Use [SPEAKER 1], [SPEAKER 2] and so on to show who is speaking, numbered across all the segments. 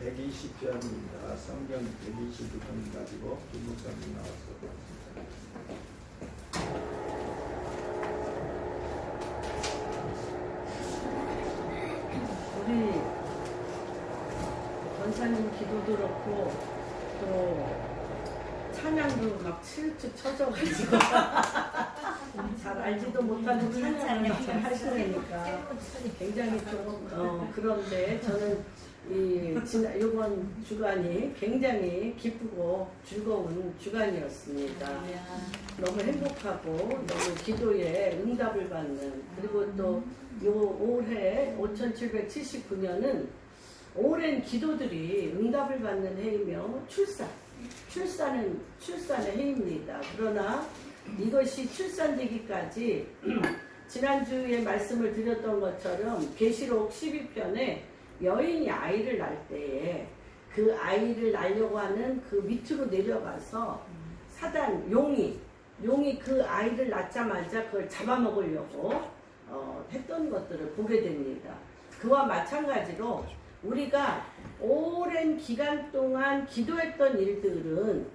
[SPEAKER 1] 120편입니다. 성경 122편 가지고 김목사님 나와서
[SPEAKER 2] 우리 권사님 기도도 그렇고 또 찬양도 막 칠축 쳐져가지고 잘 알지도 못하는 찬양을 막 하시니까 굉장히 좀 그런데 저는 이번 주간이 굉장히 기쁘고 즐거운 주간이었습니다. 너무 행복하고 너무 기도에 응답을 받는, 그리고 또 올해 5779년은 오랜 기도들이 응답을 받는 해이며 출산의 해입니다. 그러나 이것이 출산되기까지 지난주에 말씀을 드렸던 것처럼 계시록 12편에 여인이 아이를 낳을 때에 그 아이를 낳으려고 하는 그 밑으로 내려가서 사단 용이 그 아이를 낳자마자 그걸 잡아먹으려고 했던 것들을 보게 됩니다. 그와 마찬가지로 우리가 오랜 기간 동안 기도했던 일들은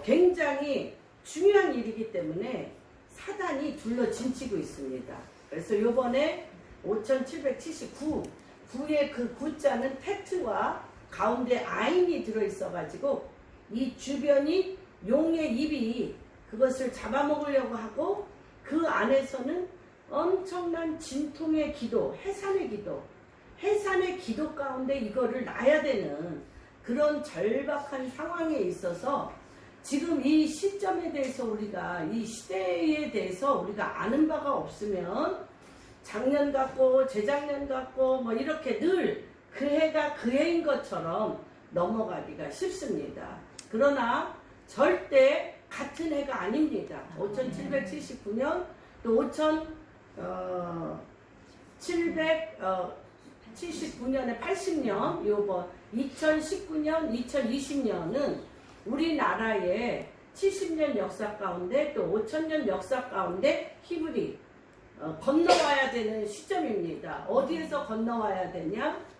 [SPEAKER 2] 굉장히 중요한 일이기 때문에 사단이 둘러 진치고 있습니다. 그래서 이번에 5779의 그 구자는 테트와 가운데 아인이 들어있어 가지고 이 주변이 용의 입이 그것을 잡아먹으려고 하고 그 안에서는 엄청난 진통의 기도, 해산의 기도 가운데 이거를 놔야 되는 그런 절박한 상황에 있어서 지금 이 시점에 대해서 우리가 이 시대에 대해서 우리가 아는 바가 없으면 작년 같고 재작년 같고 뭐 이렇게 늘 그 해가 그 해인 것처럼 넘어가기가 쉽습니다. 그러나 절대 같은 해가 아닙니다. 5779년 또 5779년에 80년 요번 2019년 2020년은 우리나라의 70년 역사 가운데 또 5000년 역사 가운데 히브리 건너와야 되는 시점입니다. 어디에서 건너와야 되냐?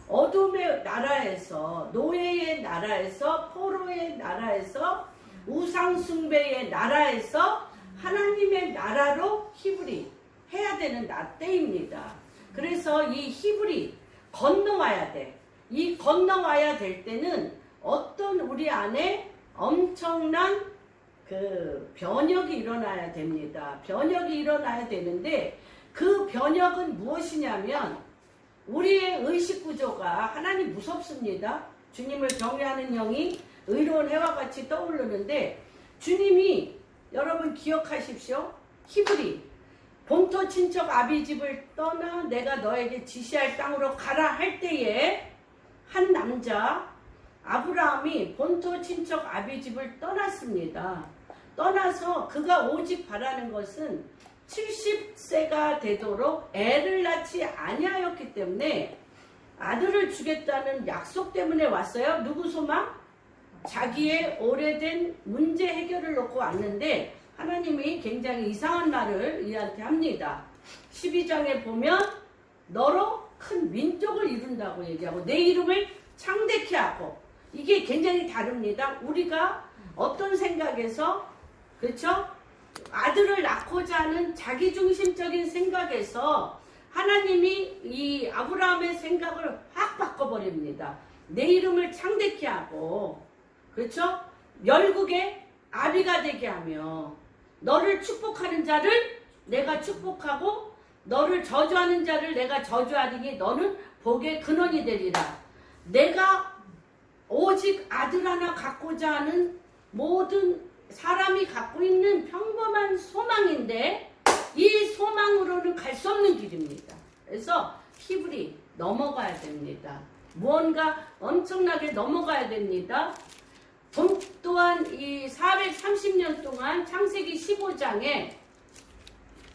[SPEAKER 2] 어둠의 나라에서, 노예의 나라에서, 포로의 나라에서, 우상숭배의 나라에서 하나님의 나라로 히브리 해야 되는 때입니다. 그래서 이 히브리 건너와야 돼. 이 건너와야 될 때는 어떤 우리 안에 엄청난 그 변혁이 일어나야 됩니다. 변혁이 일어나야 되는데 그 변혁은 무엇이냐면 우리의 의식구조가 하나님 무섭습니다. 주님을 경외하는 영이 의로운 해와 같이 떠오르는데 주님이 여러분 기억하십시오. 히브리 본토 친척 아비집을 떠나 내가 너에게 지시할 땅으로 가라 할 때에 한 남자 아브라함이 본토 친척 아비집을 떠났습니다. 떠나서 그가 오직 바라는 것은 70세가 되도록 애를 낳지 아니하였기 때문에 아들을 주겠다는 약속 때문에 왔어요. 누구 소망? 자기의 오래된 문제 해결을 놓고 왔는데 하나님이 굉장히 이상한 말을 이한테 합니다. 12장에 보면 너로 큰 민족을 이룬다고 얘기하고 내 이름을 창대케 하고, 이게 굉장히 다릅니다. 우리가 어떤 생각에서, 그렇죠? 아들을 낳고자 하는 자기중심적인 생각에서 하나님이 이 아브라함의 생각을 확 바꿔버립니다. 내 이름을 창대케 하고, 그렇죠? 열국의 아비가 되게 하며 너를 축복하는 자를 내가 축복하고 너를 저주하는 자를 내가 저주하리니 너는 복의 근원이 되리라. 내가 오직 아들 하나 갖고자 하는 모든 사람이 갖고 있는 평범한 소망인데 이 소망으로는 갈 수 없는 길입니다. 그래서 히브리 넘어가야 됩니다. 무언가 엄청나게 넘어가야 됩니다. 또한 이 430년 동안 창세기 15장에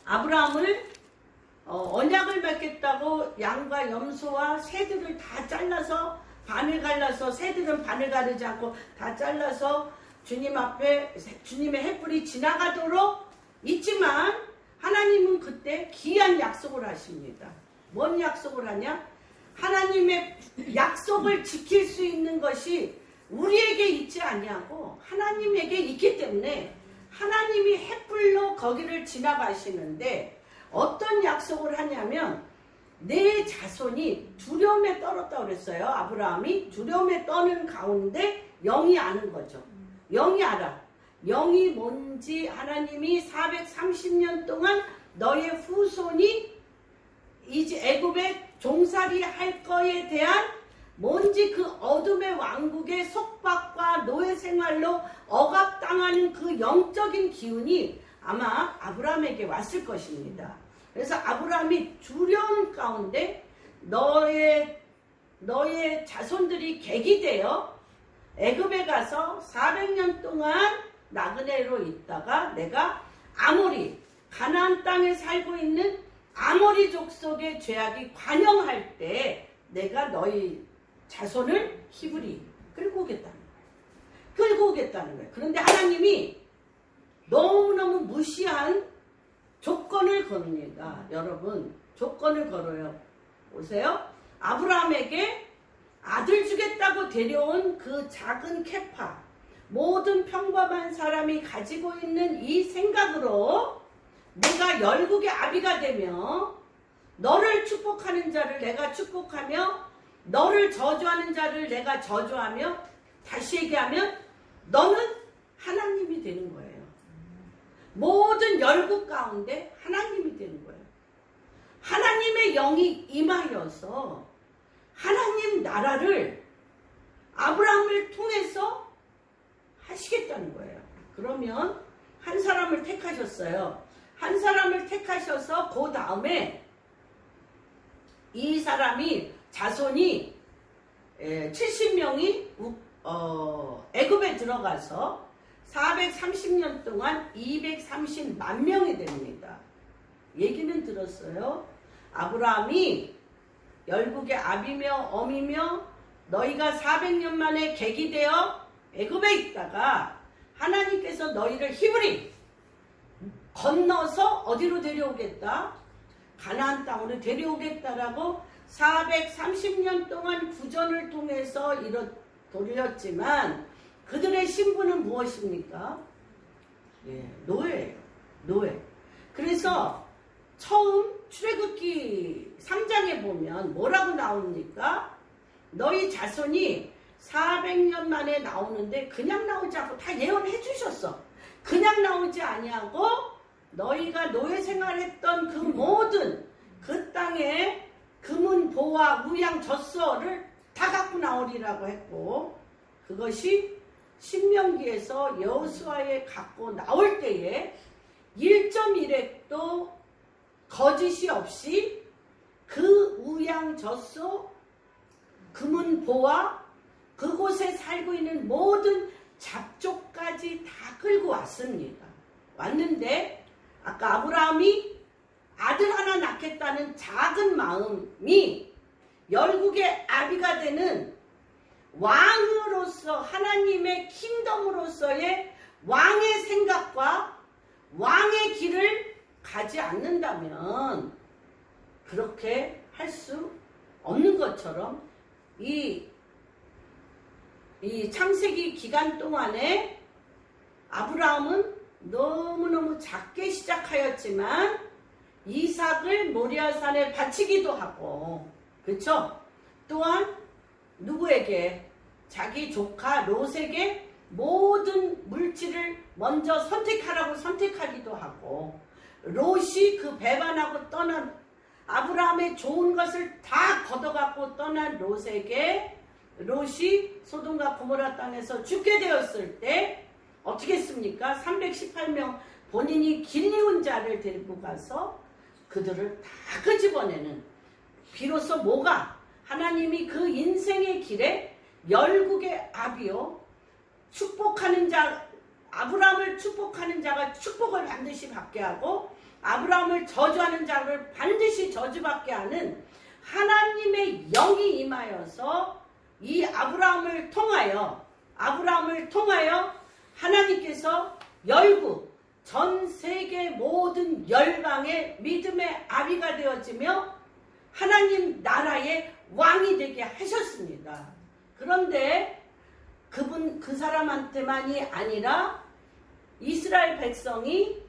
[SPEAKER 2] 아브라함을 언약을 맺겠다고 양과 염소와 새들을 다 잘라서 반을 갈라서, 새들은 반을 가르지 않고 다 잘라서 주님 앞에 주님의 횃불이 지나가도록 있지만 하나님은 그때 귀한 약속을 하십니다. 뭔 약속을 하냐? 하나님의 약속을 지킬 수 있는 것이 우리에게 있지 아니하고 하나님에게 있기 때문에 하나님이 햇불로 거기를 지나가시는데 어떤 약속을 하냐면 내 자손이 두려움에 떨었다고 그랬어요. 아브라함이 두려움에 떠는 가운데 영이 아는 거죠. 영이 알아. 영이 뭔지 하나님이 430년 동안 너의 후손이 이제 애굽에 종살이 할 거에 대한 뭔지 그 어둠의 왕국의 속박과 노예 생활로 억압당하는 그 영적인 기운이 아마 아브라함에게 왔을 것입니다. 그래서 아브라함이 두려움 가운데 너의 자손들이 객이 되어 애굽에 가서 400년 동안 나그네로 있다가 내가 아모리 가나안 땅에 살고 있는 아모리 족속의 죄악이 관영할 때 내가 너희 자손을 히브리 끌고 오겠다는 거예요. 끌고 오겠다는 거예요. 그런데 하나님이 너무너무 무시한 조건을 겁니다. 여러분 조건을 걸어요. 보세요. 아브라함에게 아들 주겠다고 데려온 그 작은 케파 모든 평범한 사람이 가지고 있는 이 생각으로 내가 열국의 아비가 되며 너를 축복하는 자를 내가 축복하며 너를 저주하는 자를 내가 저주하며 다시 얘기하면 너는 하나님이 되는 거예요. 모든 열국 가운데 하나님이 되는 거예요. 하나님의 영이 임하여서 하나님 나라를 아브라함을 통해서 하시겠다는 거예요. 그러면 한 사람을 택하셨어요. 한 사람을 택하셔서 그 다음에 이 사람이 자손이 70명이 애굽에 들어가서 430년 동안 230만 명이 됩니다. 얘기는 들었어요. 아브라함이 열국의 아비며 어미며 너희가 400년 만에 객이 되어 애굽에 있다가 하나님께서 너희를 히브리 건너서 어디로 데려오겠다? 가나안 땅으로 데려오겠다라고 430년 동안 구전을 통해서 돌렸지만 그들의 신분은 무엇입니까? 노예예요. 노예. 그래서 처음 출애굽기 3장에 보면 뭐라고 나옵니까? 너희 자손이 400년 만에 나오는데 그냥 나오지 않고 다 예언해 주셨어. 그냥 나오지 아니하고 너희가 노예 생활했던 그 모든 그 땅에 금은 보화 무양 젖소를 다 갖고 나오리라고 했고 그것이 신명기에서 여호수아에 갖고 나올 때에 1.1획도 거짓이 없이 그 우양 젖소 금은 보화 그곳에 살고 있는 모든 잡족까지 다 끌고 왔습니다. 왔는데 아까 아브라함이 아들 하나 낳겠다는 작은 마음이 열국의 아비가 되는 왕으로서 하나님의 킹덤으로서의 왕의 생각과 왕의 길을 가지 않는다면 그렇게 할 수 없는 것처럼 이 창세기 기간 동안에 아브라함은 너무너무 작게 시작하였지만 이삭을 모리아산에 바치기도 하고 그렇죠? 또한 누구에게? 자기 조카 롯에게 모든 물질을 먼저 선택하라고 선택하기도 하고 롯이 그 배반하고 떠난 아브라함의 좋은 것을 다 걷어갖고 떠난 롯에게 롯이 소돔과 고모라 땅에서 죽게 되었을 때 어떻게 했습니까? 318명 본인이 길리운 자를 데리고 가서 그들을 다 끄집어내는 비로소 뭐가? 하나님이 그 인생의 길에 열국의 아비요 축복하는 자 아브라함을 축복하는 자가 축복을 반드시 받게 하고 아브라함을 저주하는 자를 반드시 저주받게 하는 하나님의 영이 임하여서 이 아브라함을 통하여 하나님께서 열국 전 세계 모든 열방의 믿음의 아비가 되어지며 하나님 나라의 왕이 되게 하셨습니다. 그런데 그 사람한테만이 아니라 이스라엘 백성이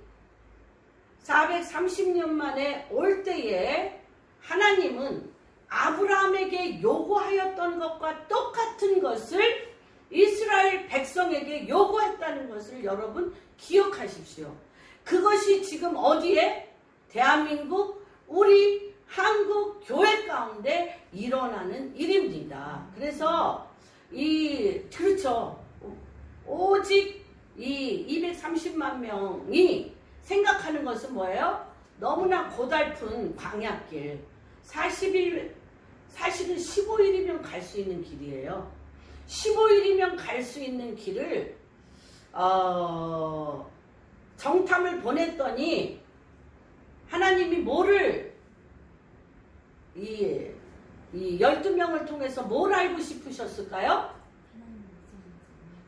[SPEAKER 2] 430년 만에 올 때에 하나님은 아브라함에게 요구하였던 것과 똑같은 것을 이스라엘 백성에게 요구했다는 것을 여러분 기억하십시오. 그것이 지금 어디에? 대한민국 우리 한국 교회 가운데 일어나는 일입니다. 그래서 그렇죠. 오직 이 230만 명이 생각하는 것은 뭐예요? 너무나 고달픈 광야길. 사실은 15일이면 갈 수 있는 길이에요. 15일이면 갈 수 있는 길을 정탐을 보냈더니 하나님이 뭐를 이 12명을 통해서 뭘 알고 싶으셨을까요?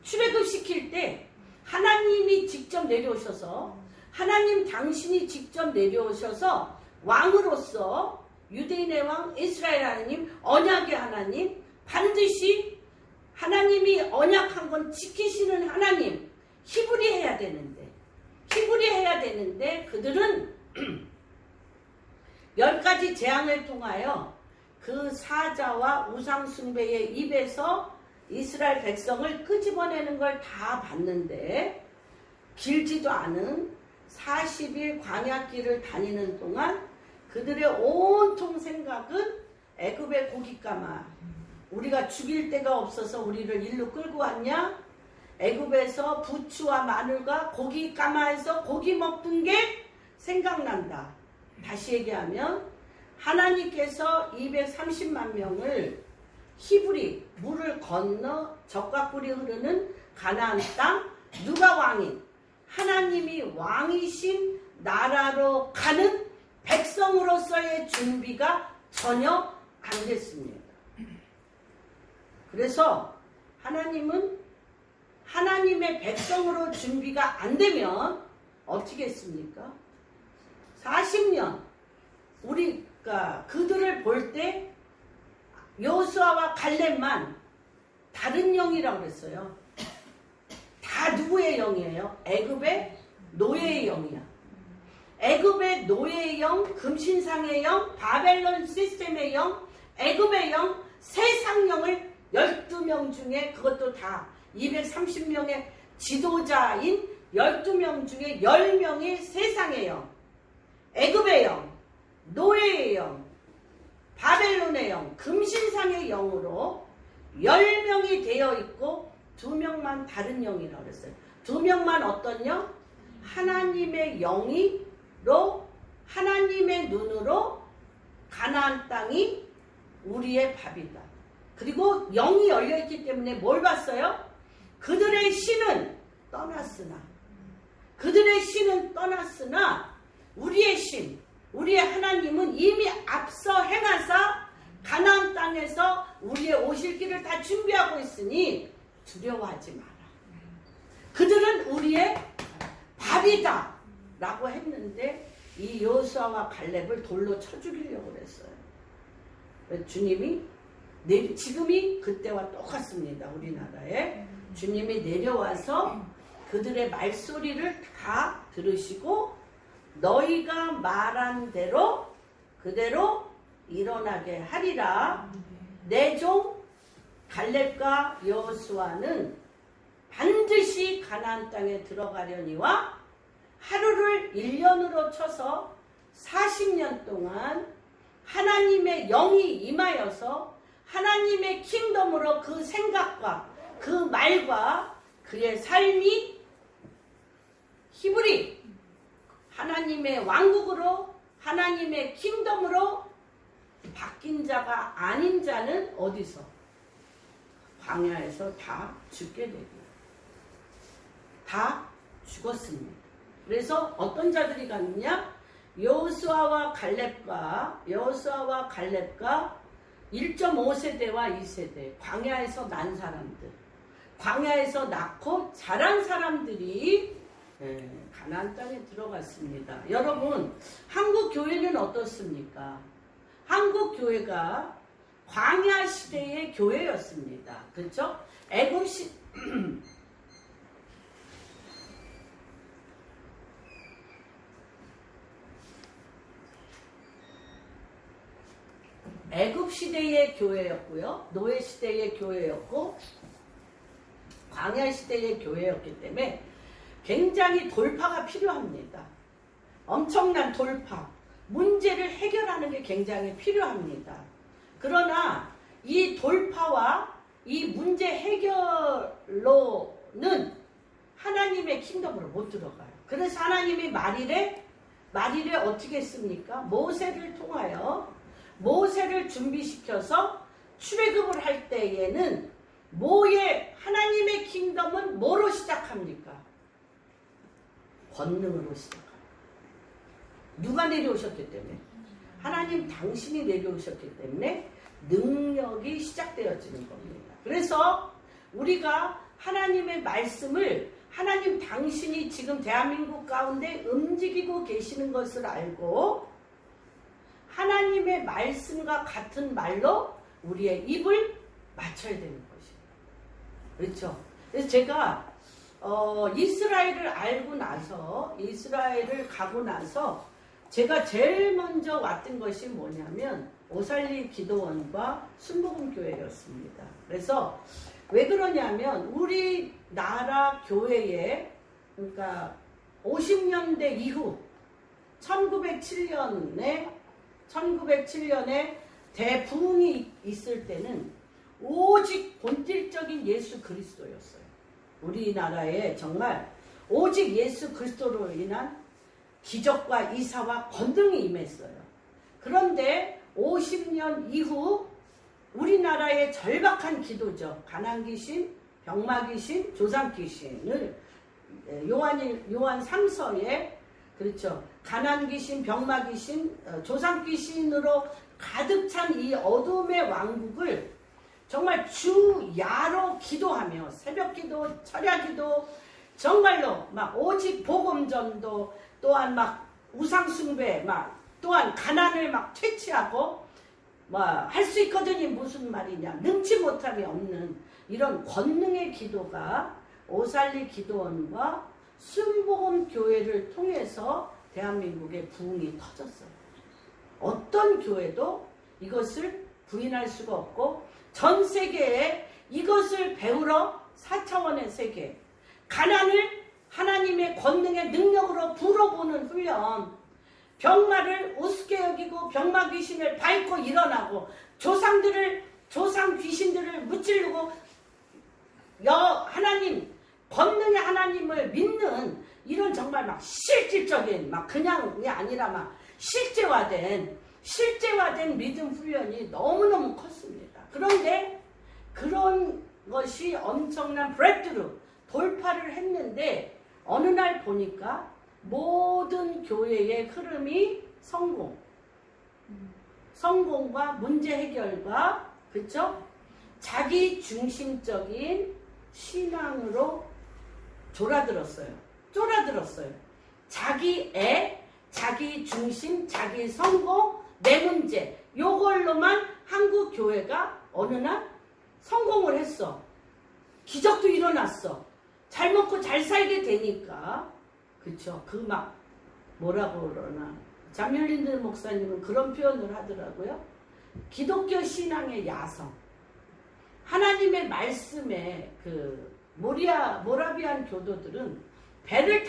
[SPEAKER 2] 출애굽 시킬 때 하나님이 직접 내려오셔서 하나님 당신이 직접 내려오셔서 왕으로서 유대인의 왕 이스라엘 하나님 언약의 하나님 반드시 하나님이 언약한 건 지키시는 하나님 히브리 해야 되는데 그들은 10가지 재앙을 통하여 그 사자와 우상숭배의 입에서 이스라엘 백성을 끄집어내는 걸 다 봤는데 길지도 않은 40일 광야길을 다니는 동안 그들의 온통 생각은 애굽의 고깃가마. 우리가 죽일 데가 없어서 우리를 일로 끌고 왔냐? 애굽에서 부추와 마늘과 고깃가마에서 고기 먹던 게 생각난다. 다시 얘기하면 하나님께서 230만 명을 히브리 물을 건너 적과 꿀이 흐르는 가나안 땅 누가 왕인? 하나님이 왕이신 나라로 가는 백성으로서의 준비가 전혀 안 됐습니다. 그래서 하나님은 하나님의 백성으로 준비가 안 되면 어떻게 했습니까? 40년 우리가 그들을 볼 때 여호수아와 갈렙만 다른 영이라고 그랬어요. 다 누구의 영이에요? 애굽의 노예의 영이야. 애굽의 노예의 영, 금신상의 영, 바벨론 시스템의 영, 애굽의 영, 세상 영을 12명 중에 그것도 다 230명의 지도자인 12명 중에 10명이 세상의 영, 애굽의 영, 노예의 영, 바벨론의 영, 금신상의 영으로 10명이 되어 있고 2명만 다른 영이라고 그랬어요. 2명만 어떤 영? 하나님의 영이로 하나님의 눈으로 가나안 땅이 우리의 밥이다. 그리고 영이 열려있기 때문에 뭘 봤어요? 그들의 신은 떠났으나 우리의 신, 우리의 하나님은 이미 앞서 행하사 가나안 땅에서 우리의 오실 길을 다 준비하고 있으니 두려워하지 마라. 그들은 우리의 밥이다 라고 했는데 이 여호수아와 갈렙을 돌로 쳐 죽이려고 그랬어요. 주님이 지금이 그때와 똑같습니다. 우리나라에 주님이 내려와서 그들의 말소리를 다 들으시고 너희가 말한 대로 그대로 일어나게 하리라. 내 종 갈렙과 여호수아는 반드시 가나안 땅에 들어가려니와 하루를 1년으로 쳐서 40년 동안 하나님의 영이 임하여서 하나님의 킹덤으로 그 생각과 그 말과 그의 삶이 히브리 하나님의 왕국으로 하나님의 킹덤으로 바뀐 자가 아닌 자는 어디서? 광야에서 다 죽게 되고 다 죽었습니다. 그래서 어떤 자들이 갔느냐? 여호수아와 갈렙과 1.5세대와 2세대 광야에서 난 사람들, 광야에서 낳고 자란 사람들이 가나안 땅에 들어갔습니다. 여러분, 한국 교회는 어떻습니까? 한국 교회가 광야 시대의 교회였습니다. 그렇죠? 애굽 시대의 교회였고요. 노예 시대의 교회였고 광야 시대의 교회였기 때문에 굉장히 돌파가 필요합니다. 엄청난 돌파, 문제를 해결하는 게 굉장히 필요합니다. 그러나 이 돌파와 이 문제 해결로는 하나님의 킹덤으로 못 들어가요. 그래서 하나님이 말일에 어떻게 했습니까? 모세를 통하여 모세를 준비시켜서 출애굽을 할 때에는 하나님의 킹덤은 뭐로 시작합니까? 권능으로 시작합니다. 누가 내려오셨기 때문에? 하나님 당신이 내려오셨기 때문에 능력이 시작되어지는 겁니다. 그래서 우리가 하나님의 말씀을 하나님 당신이 지금 대한민국 가운데 움직이고 계시는 것을 알고 하나님의 말씀과 같은 말로 우리의 입을 맞춰야 되는 것입니다. 그렇죠? 그래서 제가 이스라엘을 가고 나서 제가 제일 먼저 왔던 것이 뭐냐면 오살리 기도원과 순복음교회였습니다. 그래서 왜 그러냐면 우리나라 교회에 그러니까 50년대 이후 1907년에 대부흥이 있을 때는 오직 본질적인 예수 그리스도였어요. 우리나라에 정말 오직 예수 그리스도로 인한 기적과 이사와 권능이 임했어요. 그런데 50년 이후 우리나라의 절박한 기도죠. 가난귀신, 병마귀신, 조상귀신을 요한 3서에 그렇죠. 가난귀신, 병마귀신, 조상귀신으로 가득 찬 이 어둠의 왕국을 정말 주야로 기도하며 새벽기도, 철야기도 정말로 막 오직 복음전도 또한 막 우상숭배 막 또한 가난을 막 퇴치하고 뭐 할 수 있거든요. 무슨 말이냐 능치 못함이 없는 이런 권능의 기도가 오살리 기도원과 순복음 교회를 통해서 대한민국의 부흥이 터졌어요. 어떤 교회도 이것을 부인할 수가 없고 전 세계에 이것을 배우러 4차원의 세계 가난을 하나님의 권능의 능력으로 불어보는 훈련 병마를 우습게 여기고 병마 귀신을 밟고 일어나고 조상 귀신들을 무찌르고 하나님 권능의 하나님을 믿는 이런 정말 막 실질적인 막 그냥이 아니라 막 실제화된 믿음 훈련이 너무너무 컸습니다. 그런데 그런 것이 엄청난 브레이크스루 돌파를 했는데 어느 날 보니까 모든 교회의 흐름이 성공과 문제 해결과 그렇죠? 자기 중심적인 신앙으로 쫄아들었어요. 자기 자기 중심, 자기 성공, 내 문제 요걸로만 한국 교회가 어느 날 성공을 했어. 기적도 일어났어. 잘 먹고 잘 살게 되니까 그쵸? 그 막 뭐라고 그러나 잠율린드 목사님은 그런 표현을 하더라고요. 기독교 신앙의 야성. 하나님의 말씀에 그 모라비안 교도들은 배를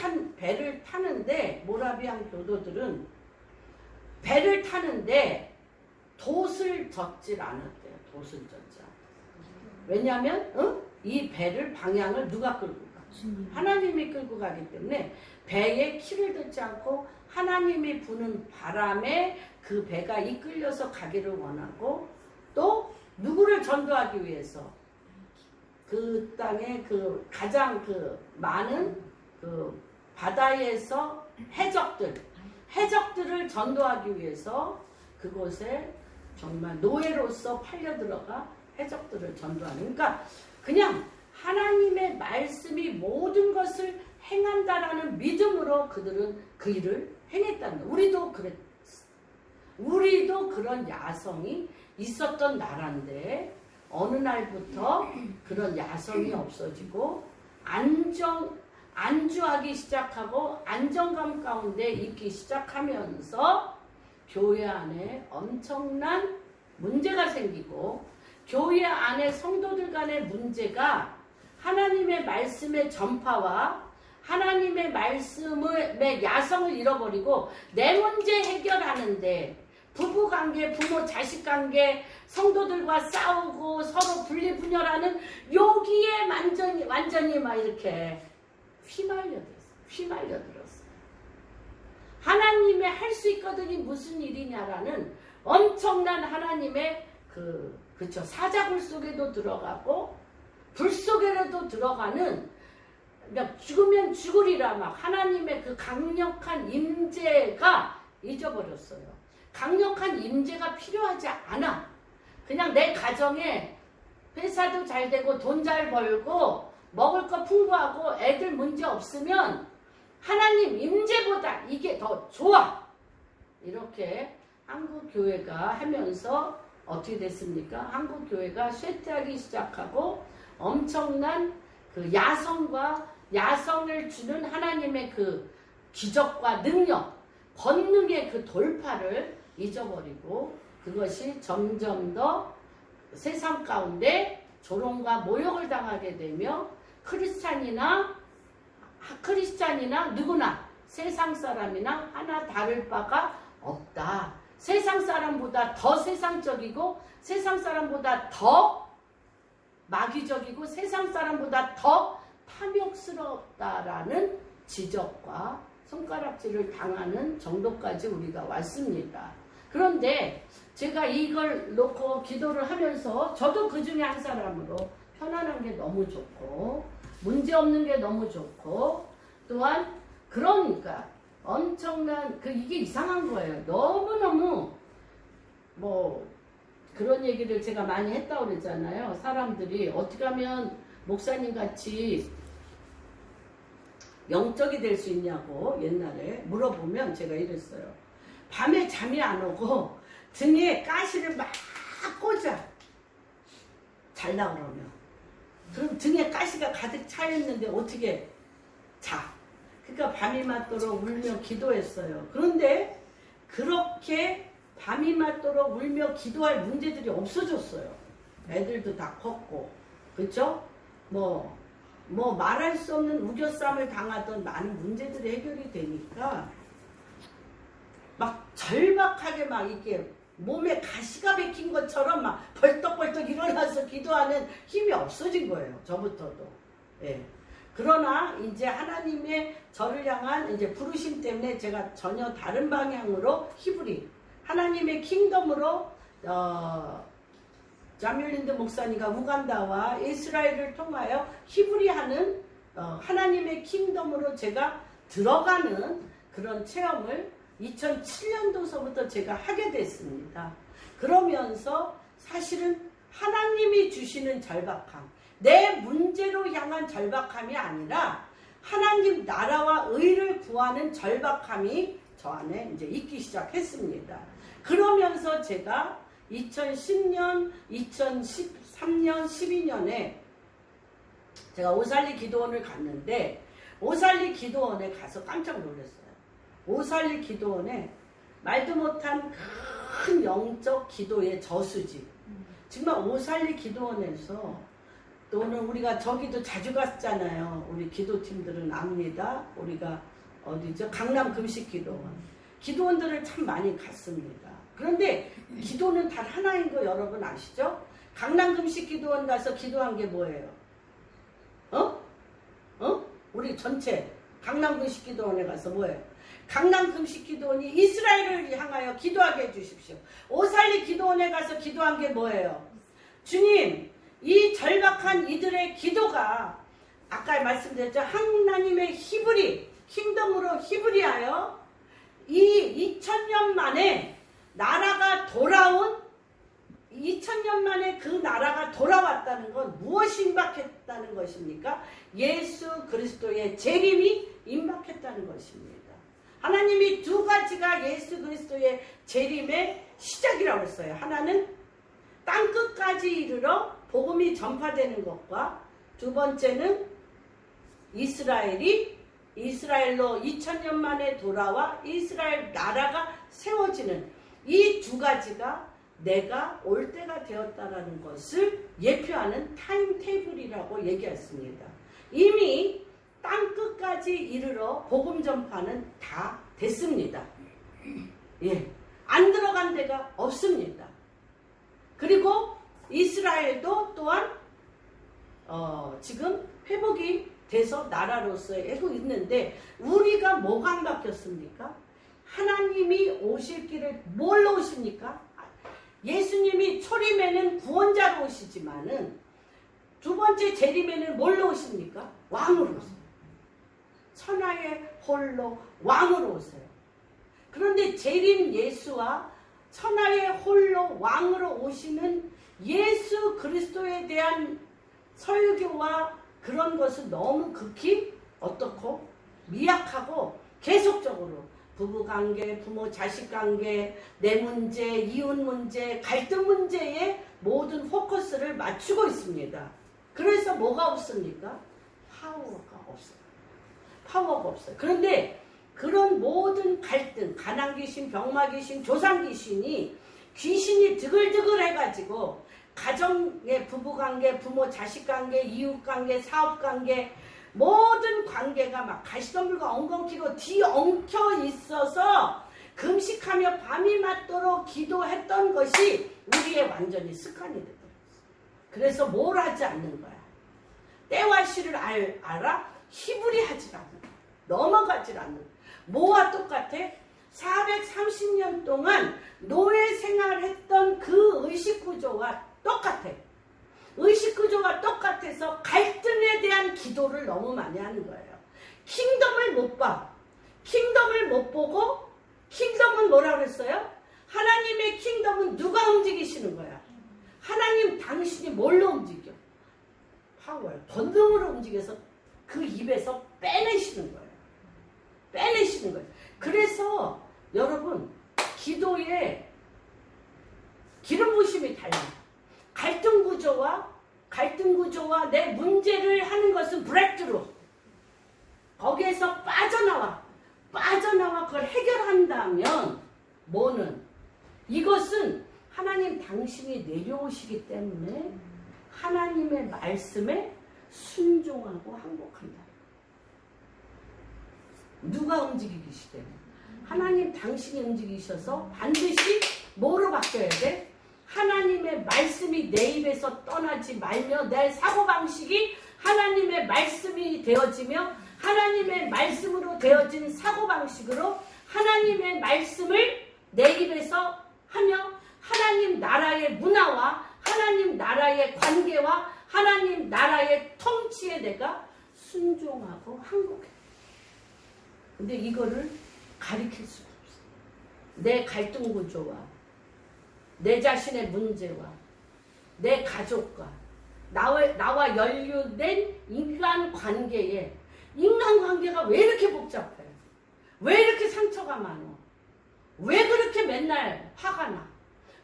[SPEAKER 2] 타는데 모라비안 교도들은 배를 타는데 돛을 젓질 않았대요. 돛을 젓지 않았대요. 왜냐하면 이 배를 방향을 누가 끌고 가? 하나님이 끌고 가기 때문에 배에 키를 듣지 않고 하나님이 부는 바람에 그 배가 이끌려서 가기를 원하고 또 누구를 전도하기 위해서 그 땅에 그 가장 그 많은 그 바다에서 해적들을 전도하기 위해서 그곳에 정말 노예로서 팔려 들어가 해적들을 전도하는 그러니까 그냥 하나님의 말씀이 모든 것을 행한다라는 믿음으로 그들은 그 일을 행했다는 거예요. 우리도 그런 야성이 있었던 나라인데 어느 날부터 그런 야성이 없어지고 안주하기 시작하고 안정감 가운데 있기 시작하면서 교회 안에 엄청난 문제가 생기고 교회 안에 성도들 간의 문제가 하나님의 말씀의 전파와 하나님의 말씀의 야성을 잃어버리고 내 문제 해결하는데 부부관계, 부모 자식관계, 성도들과 싸우고 서로 분리분열하는 여기에 완전히 막 이렇게 휘말려들었어요. 하나님의 할 수 있거든이 무슨 일이냐라는 엄청난 하나님의 그쵸, 사자굴 속에도 들어가고 불 속에라도 들어가는, 그러니까 죽으면 죽으리라 막 하나님의 그 강력한 임재가 잊어버렸어요. 강력한 임재가 필요하지 않아. 그냥 내 가정에 회사도 잘 되고 돈 잘 벌고 먹을 거 풍부하고 애들 문제 없으면 하나님 임재보다 이게 더 좋아. 이렇게 한국 교회가 하면서 어떻게 됐습니까? 한국 교회가 쇠퇴하기 시작하고 엄청난 그 야성을 주는 하나님의 그 기적과 능력, 권능의 그 돌파를 잊어버리고 그것이 점점 더 세상 가운데 조롱과 모욕을 당하게 되며 크리스찬이나 누구나 세상 사람이나 하나 다를 바가 없다. 세상 사람보다 더 세상적이고 세상 사람보다 더 마귀적이고 세상 사람보다 더 탐욕스럽다라는 지적과 손가락질을 당하는 정도까지 우리가 왔습니다. 그런데 제가 이걸 놓고 기도를 하면서 저도 그 중에 한 사람으로 편안한 게 너무 좋고 문제없는 게 너무 좋고 또한 그러니까 엄청난 이게 이상한 거예요. 너무너무 뭐 그런 얘기를 제가 많이 했다고 그랬잖아요. 사람들이 어떻게 하면 목사님 같이 영적이 될 수 있냐고 옛날에 물어보면 제가 이랬어요. 밤에 잠이 안 오고 등에 가시를 막 꽂아. 잘라 그러면. 그럼 등에 가시가 가득 차 있는데 어떻게 자. 그러니까 밤이 맞도록 울며 기도했어요. 그런데 그렇게 밤이 맞도록 울며 기도할 문제들이 없어졌어요. 애들도 다 컸고, 그쵸? 뭐 말할 수 없는 우겨쌈을 당하던 많은 문제들이 해결이 되니까 막 절박하게 막 이게 몸에 가시가 박힌 것처럼 막 벌떡벌떡 일어나서 기도하는 힘이 없어진 거예요. 저부터도. 예. 그러나 이제 하나님의 저를 향한 이제 부르심 때문에 제가 전혀 다른 방향으로 히브리 하나님의 킹덤으로 자뮬린드 목사님과 우간다와 이스라엘을 통하여 히브리하는 하나님의 킹덤으로 제가 들어가는 그런 체험을 2007년도서부터 제가 하게 됐습니다. 그러면서 사실은 하나님이 주시는 절박함, 내 문제로 향한 절박함이 아니라 하나님 나라와 의를 구하는 절박함이 저 안에 이제 있기 시작했습니다. 그러면서 제가 2010년, 2013년, 12년에 제가 오살리 기도원을 갔는데 오살리 기도원에 가서 깜짝 놀랐어요. 오살리 기도원에 말도 못한 큰 영적 기도의 저수지. 정말 오살리 기도원에서 또는 우리가 저기도 자주 갔잖아요. 우리 기도팀들은 압니다. 우리가 어디죠? 강남 금식기도원. 기도원들을 참 많이 갔습니다. 그런데 기도는 단 하나인 거 여러분 아시죠? 강남 금식기도원 가서 기도한 게 뭐예요? 우리 전체 강남 금식기도원에 가서 뭐예요? 강남 금식기도원이 이스라엘을 향하여 기도하게 해주십시오. 오살리 기도원에 가서 기도한 게 뭐예요? 주님, 이 절박한 이들의 기도가 아까 말씀드렸죠. 하나님의 히브리, 킹덤으로 히브리하여 이 2000년 만에 나라가 돌아온 2000년 만에 그 나라가 돌아왔다는 건 무엇이 임박했다는 것입니까? 예수 그리스도의 재림이 임박했다는 것입니다. 하나님이 두 가지가 예수 그리스도의 재림의 시작이라고 했어요. 하나는 땅끝까지 이르러 복음이 전파되는 것과 두 번째는 이스라엘로 2000년 만에 돌아와 이스라엘 나라가 세워지는 이 두 가지가 내가 올 때가 되었다라는 것을 예표하는 타임 테이블이라고 얘기했습니다. 이미 땅끝까지 이르러 복음 전파는 다 됐습니다. 예, 안 들어간 데가 없습니다. 그리고 이스라엘도 또한 지금 회복이 돼서 나라로서 애고 있는데 우리가 뭐가 안 바뀌었습니까? 하나님이 오실 길을 뭘로 오십니까? 예수님이 초림에는 구원자로 오시지만은 두 번째 재림에는 뭘로 오십니까? 왕으로 오세요. 천하의 홀로 왕으로 오세요. 그런데 재림 예수와 천하의 홀로 왕으로 오시는 예수 그리스도에 대한 설교와 그런 것은 너무 극히 어떻고 미약하고 계속적으로 부부관계, 부모 자식관계, 내 문제, 이웃 문제, 갈등 문제에 모든 포커스를 맞추고 있습니다. 그래서 뭐가 없습니까? 파워가 없어요. 파워가 없어요. 그런데 그런 모든 갈등, 가난귀신, 병마귀신, 조상귀신이 귀신이 드글드글 해가지고 가정의 부부관계, 부모 자식관계, 이웃관계, 사업관계 모든 관계가 막 가시덤불과 엉겅퀴로 뒤엉켜 있어서 금식하며 밤이 맞도록 기도했던 것이 우리의 완전히 습관이 되더라고요. 그래서 뭘 하지 않는 거야. 때와 시를 알아 희부리 하지 않는 거야. 넘어가지 않는 거야. 뭐와 똑같아? 430년 동안 노예 생활했던 그 의식구조와 똑같아. 의식구조가 똑같아서 갈등에 대한 기도를 너무 많이 하는 거예요. 킹덤을 못 봐. 킹덤을 못 보고 킹덤은 뭐라 그랬어요? 하나님의 킹덤은 누가 움직이시는 거야? 하나님 당신이 뭘로 움직여? 파워요. 본능으로 움직여서 그 입에서 빼내시는 거예요. 빼내시는 거예요. 그래서 여러분 기도에 기름 부으심이 달라요. 갈등 구조와 내 문제를 하는 것은 브레이크로. 거기에서 빠져나와 그걸 해결한다면 뭐는 이것은 하나님 당신이 내려오시기 때문에 하나님의 말씀에 순종하고 항복한다. 누가 움직이기 때문에 하나님 당신이 움직이셔서 반드시 뭐로 바뀌어야 돼? 하나님의 말씀이 내 입에서 떠나지 말며 내 사고방식이 하나님의 말씀이 되어지며 하나님의 말씀으로 되어진 사고방식으로 하나님의 말씀을 내 입에서 하며 하나님 나라의 문화와 하나님 나라의 관계와 하나님 나라의 통치에 내가 순종하고 항복해. 근데 이거를 가리킬 수가 없어. 내 갈등 구조와 내 자신의 문제와 내 가족과 나와 연루된 인간관계에 인간관계가 왜 이렇게 복잡해? 왜 이렇게 상처가 많어? 왜 그렇게 맨날 화가 나?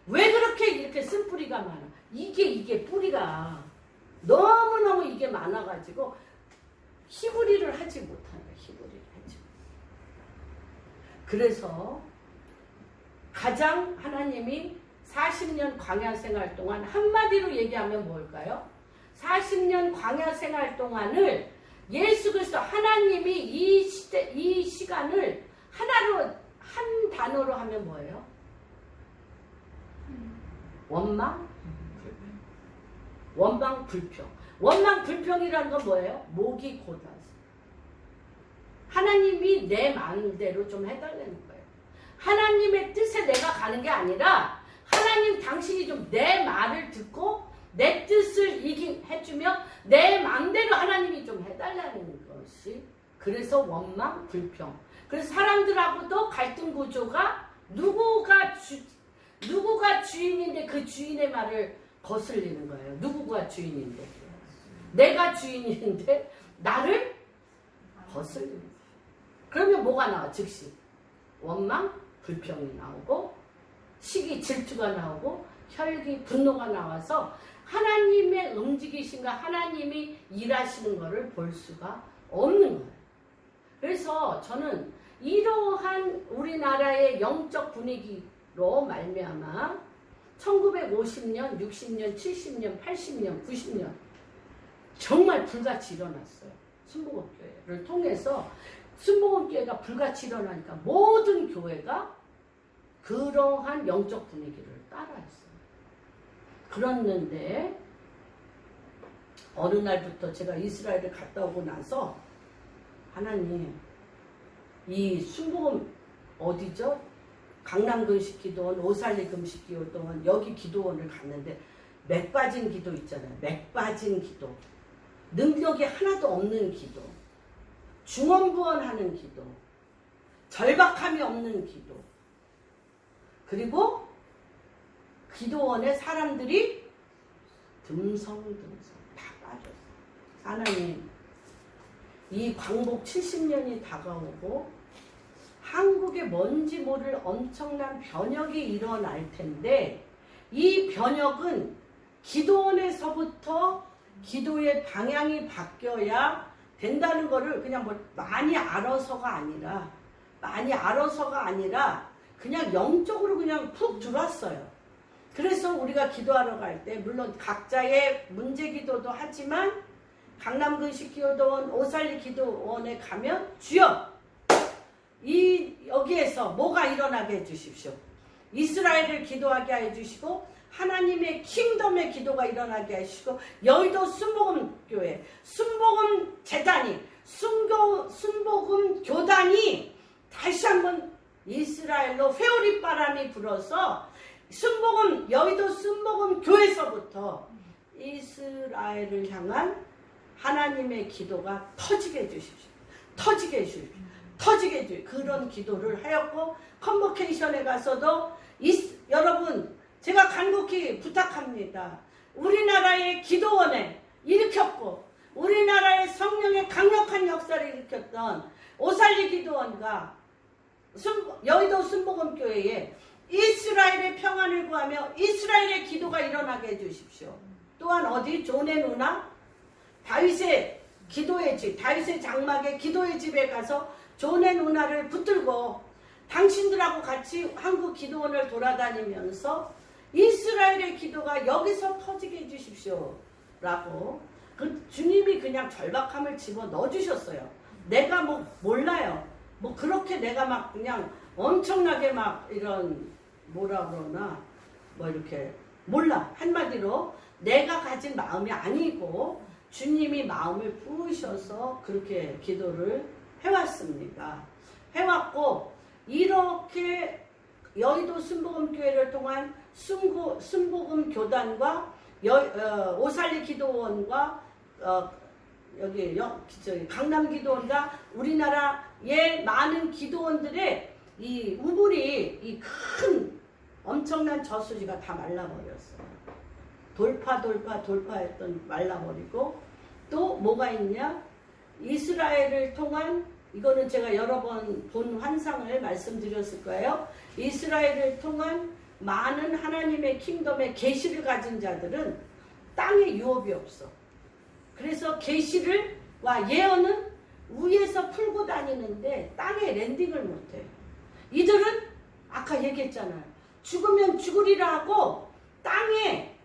[SPEAKER 2] 왜 그렇게 이렇게 쓴뿌리가 많아? 이게 뿌리가 너무너무 이게 많아가지고 희부리를 하지 못하는 거야. 희부리를 하지 못해. 그래서 가장 하나님이 40년 광야 생활 동안 한마디로 얘기하면 뭘까요? 40년 광야 생활 동안을 예수 그리스도 하나님이 이 시간을 하나로 한 단어로 하면 뭐예요? 원망 불평. 원망 불평이라는 건 뭐예요? 목이 고다서 하나님이 내 마음대로 좀 해달라는 거예요. 하나님의 뜻에 내가 가는 게 아니라 하나님 당신이 좀 내 말을 듣고 내 뜻을 해주며 내 마음대로 하나님이 좀 해달라는 것이 그래서 원망 불평. 그래서 사람들하고도 갈등 구조가 누구가 주인인데 그 주인의 말을 거슬리는 거예요. 누구가 주인인데 내가 주인인데 나를 거슬리는 거예요. 그러면 뭐가 나와? 즉시 원망 불평이 나오고 시기 질투가 나오고 혈기, 분노가 나와서 하나님의 움직이신가 하나님이 일하시는 것을 볼 수가 없는 거예요. 그래서 저는 이러한 우리나라의 영적 분위기로 말미암아 1950년, 60년, 70년, 80년, 90년 정말 불같이 일어났어요. 순복음교회를 통해서 순복음교회가 불같이 일어나니까 모든 교회가 그러한 영적 분위기를 따라했어요. 그랬는데 어느 날부터 제가 이스라엘을 갔다 오고 나서 하나님 이 순복음 어디죠? 강남 금식 기도원, 오살리 금식 기도원 여기 기도원을 갔는데 맥 빠진 기도 있잖아요. 맥 빠진 기도. 능력이 하나도 없는 기도. 중언부언하는 기도. 절박함이 없는 기도. 그리고 기도원에 사람들이 듬성듬성 다 빠졌어요. 하나님, 이 광복 70년이 다가오고 한국에 뭔지 모를 엄청난 변혁이 일어날 텐데 이 변혁은 기도원에서부터 기도의 방향이 바뀌어야 된다는 거를 그냥 뭐 많이 알아서가 아니라 그냥 영적으로 그냥 푹 들어왔어요. 그래서 우리가 기도하러 갈 때 물론 각자의 문제 기도도 하지만 강남 금식 기도원, 오살리 기도원에 가면 주여 여기에서 뭐가 일어나게 해주십시오. 이스라엘을 기도하게 해주시고 하나님의 킹덤의 기도가 일어나게 하시고 여의도 순복음교회, 순복음 재단이, 순복음 교단이 다시 한번 이스라엘로 회오리 바람이 불어서 여의도 순복음 교회에서부터 이스라엘을 향한 하나님의 기도가 터지게 해주십시오. 터지게 해주십시오. 그런 기도를 하였고 컨버케이션에 가서도 여러분 제가 간곡히 부탁합니다. 우리나라의 기도원에 일으켰고 우리나라의 성령의 강력한 역사를 일으켰던 오살리 기도원과 여의도 순복음교회에 이스라엘의 평안을 구하며 이스라엘의 기도가 일어나게 해주십시오. 또한 어디 존의 누나 다윗의 기도의 집, 다윗의 장막의 기도의 집에 가서 존의 누나를 붙들고 당신들하고 같이 한국 기도원을 돌아다니면서 이스라엘의 기도가 여기서 터지게 해주십시오 라고 그 주님이 그냥 절박함을 집어넣어 주셨어요. 내가 뭐 몰라요. 뭐 그렇게 내가 막 그냥 엄청나게 막 이런 뭐라 그러나 뭐 이렇게 몰라. 한마디로 내가 가진 마음이 아니고 주님이 마음을 부으셔서 그렇게 기도를 해왔습니다. 해왔고 이렇게 여의도 순복음교회를 통한 순복음 교단과 오살리 기도원과 여기 강남 기도원과 우리나라의 많은 기도원들의 이 우물이 이 큰 엄청난 저수지가 다 말라버렸어요. 돌파했던 말라버리고 또 뭐가 있냐? 이스라엘을 통한 이거는 제가 여러 번 본 환상을 말씀드렸을 거예요. 이스라엘을 통한 많은 하나님의 킹덤의 계시를 가진 자들은 땅에 유업이 없어. 그래서 계시를와 예언은 위에서 풀고 다니는데 땅에 랜딩을 못해. 이들은 아까 얘기했잖아요. 죽으면 죽으리라 하고 땅에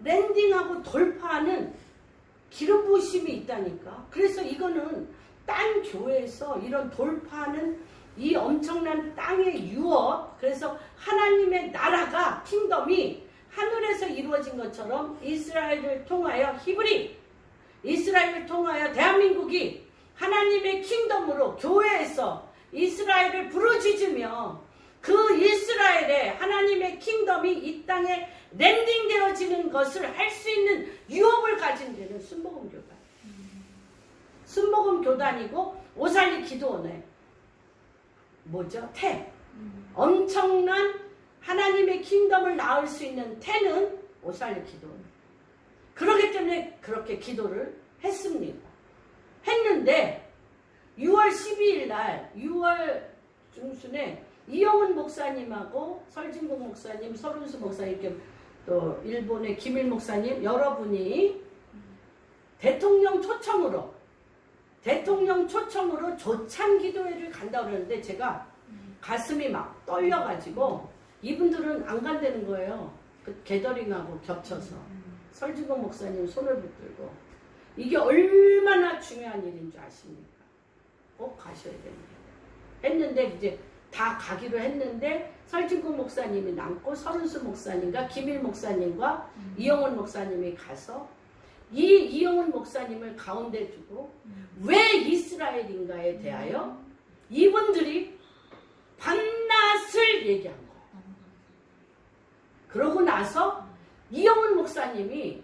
[SPEAKER 2] 랜딩하고 돌파하는 기름 부으심이 있다니까. 그래서 이거는 딴 교회에서 이런 돌파하는 이 엄청난 땅의 유업, 그래서 하나님의 나라가 킹덤이 하늘에서 이루어진 것처럼 이스라엘을 통하여 이스라엘을 통하여 대한민국이 하나님의 킹덤으로 교회에서 이스라엘을 부르짖으며 그 이스라엘의 하나님의 킹덤이 이 땅에 랜딩되어지는 것을 할 수 있는 유업을 가진 데는 순복음교단. 순복음교단이고 오살리 기도원에 뭐죠? 태. 엄청난 하나님의 킹덤을 낳을 수 있는 태는 오살리 기도원. 그렇기 때문에 그렇게 기도를 했습니다. 했는데 6월 12일 날 6월 중순에 이영훈 목사님하고 설진국 목사님, 서른수 목사님 이렇게 또 일본의 김일 목사님 여러분이 대통령 초청으로 조찬 기도회를 간다 그러는데 제가 가슴이 막 떨려가지고 이분들은 안 간다는 거예요. 그 게더링하고 겹쳐서 설주건 목사님 손을 붙들고 이게 얼마나 중요한 일인 줄 아십니까? 꼭 가셔야 됩니다. 했는데 이제 다 가기로 했는데 설주건 목사님이 남고 서른수 목사님과 김일 목사님과 이영훈 목사님이 가서 이 이영훈 목사님을 가운데 두고 왜 이스라엘인가에 대하여 이분들이 반낫을 얘기한 거예요. 그러고 나서 이영훈 목사님이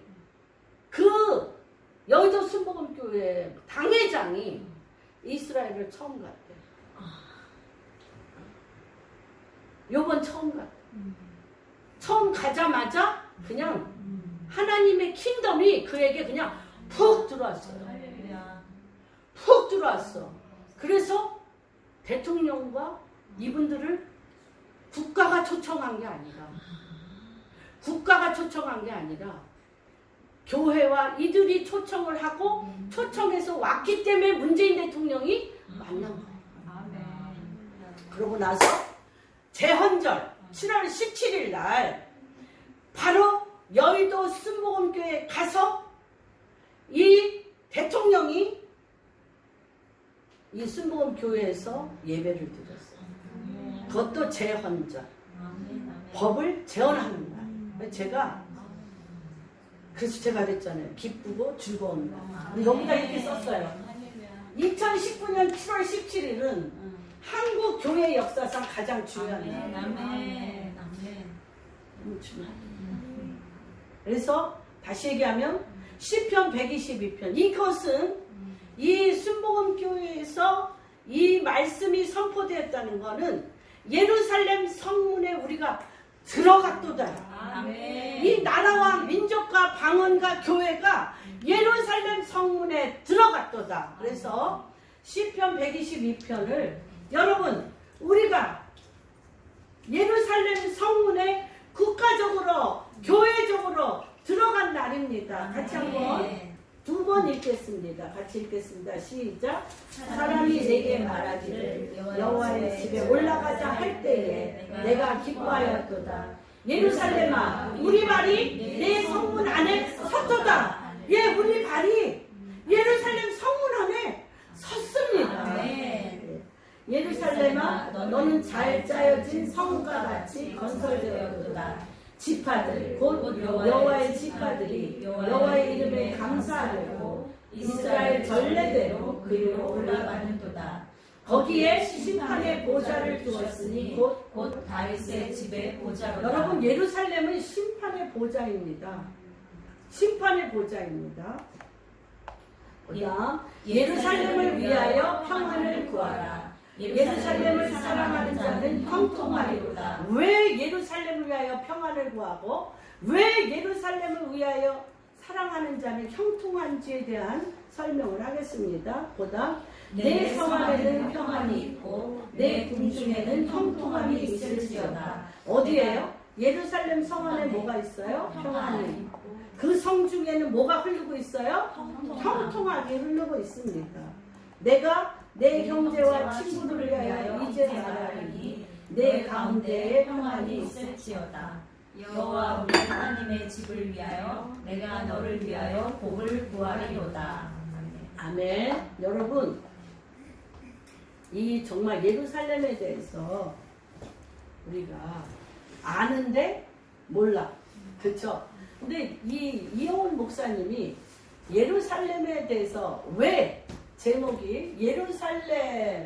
[SPEAKER 2] 그 여의도 순복음교회 당회장이 이스라엘을 처음 갔대요. 요번 처음 갔대요. 처음 가자마자 그냥 하나님의 킹덤이 그에게 그냥 푹 들어왔어요. 푹 들어왔어. 그래서 대통령과 이분들을 국가가 초청한 게 아니라 교회와 이들이 초청을 하고 초청해서 왔기 때문에 문재인 대통령이 만난 거예요. 그러고 나서 재헌절 7월 17일 날 바로 여의도 순복음교회에 가서 이 대통령이 이 순복음교회에서 예배를 드렸어요. 그것도 재헌절. 법을 재헌하는 날. 그래서 제가 그랬잖아요. 기쁘고 즐거운 날. 여기다 이렇게 썼어요. 2019년 7월 17일은 한국 교회 역사상 가장 중요한 날. 너무 중요해요. 그래서 다시 얘기하면 시편 122편 이것은 이 순복음교회에서 이 말씀이 선포되었다는 것은 예루살렘 성문에 우리가 들어갔도다. 이 나라와 민족과 방언과 교회가 예루살렘 성문에 들어갔도다. 그래서 시편 122편을 여러분 우리가 예루살렘 성문에 국가적으로 교회적으로 들어간 날입니다. 같이 한번 두 번 읽겠습니다. 같이 읽겠습니다. 시작. 사람이 내게 말하기를 여호와의 집에 올라가자 할 때에 내가 기뻐하였도다. 예루살렘아 우리 발이 내 성문 안에 섰도다. 예, 우리 발이 예루살렘 성문 안에 섰습니다. 예루살렘아 너는 잘 짜여진 성과 같이 건설되었도다. 지파들 곧 여호와의 지파들이 여호와의 이름에 감사하려고 이스라엘 전례대로 그리로 올라가는도다. 거기에 심판의 보좌를 두었으니 곧 다윗의 집의 보좌로다. 여러분 예루살렘은 심판의 보좌입니다. 심판의 보좌입니다. 그다음 예루살렘을 위하여 평안을 구하라. 예루살렘을 사랑하는 자는 형통하리로다. 왜 예루살렘을 위하여 평안을 구하고 왜 예루살렘을 위하여 사랑하는 자는 형통한지에 대한 설명을 하겠습니다. 보다 내 성 안에는 평안이 있고 내 궁중에는 형통함이 있을지어다. 어디예요? 예루살렘 성 안에 뭐가 있어요? 평안이 있고 그 성 중에는 뭐가 흐르고 있어요? 형통하게 흐르고 있습니다. 내가 내 형제와 친구들을 위하여 이제 말하리니 내 가운데에 평안이 있을지어다.
[SPEAKER 3] 여호와 우리 하나님의 집을 위하여 내가 너를 위하여 복을 구하리로다.
[SPEAKER 2] 아멘. 여러분 이 정말 예루살렘에 대해서 우리가 아는데 몰라. 그렇죠? 근데 이 이영훈 목사님이 예루살렘에 대해서 왜 제목이 예루살렘을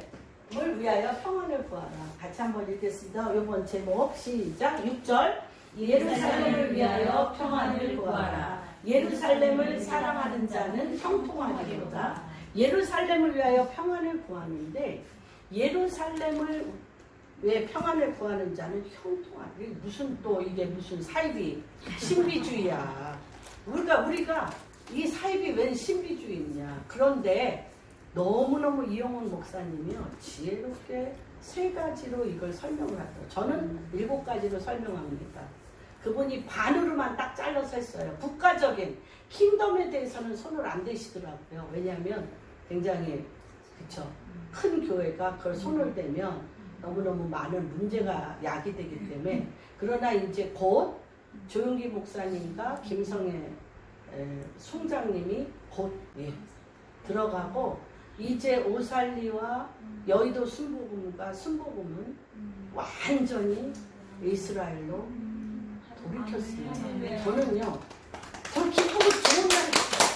[SPEAKER 2] 위하여 평안을 구하라. 같이 한번 읽겠습니다. 이번 제목 시작. 6절 예루살렘을 위하여 평안을 구하라. 예루살렘을 사랑하는 자는 형통하리로다. 예루살렘을 위하여 평안을 구하는데 예루살렘을 왜 평안을 구하는 자는 형통하리. 무슨 또 이게 무슨 사이비 신비주의야. 우리가 이 사이비 웬 신비주의냐. 그런데 너무너무 이영훈 목사님이요 지혜롭게 3가지로 이걸 설명을 하더라고요. 저는 7가지로 설명합니다. 그분이 반으로만 딱 잘라서 했어요. 국가적인 킹덤에 대해서는 손을 안 대시더라고요. 왜냐하면 굉장히 그쵸 큰 교회가 그걸 손을 대면 너무너무 많은 문제가 야기되기 때문에 그러나 이제 곧 조용기 목사님과 김성애 송장님이 곧 들어가고 이제 오살리와 여의도 순복음은 완전히 이스라엘로 돌이켰습니다. 저는요 저 기쁘고 좋은 날이 있어요.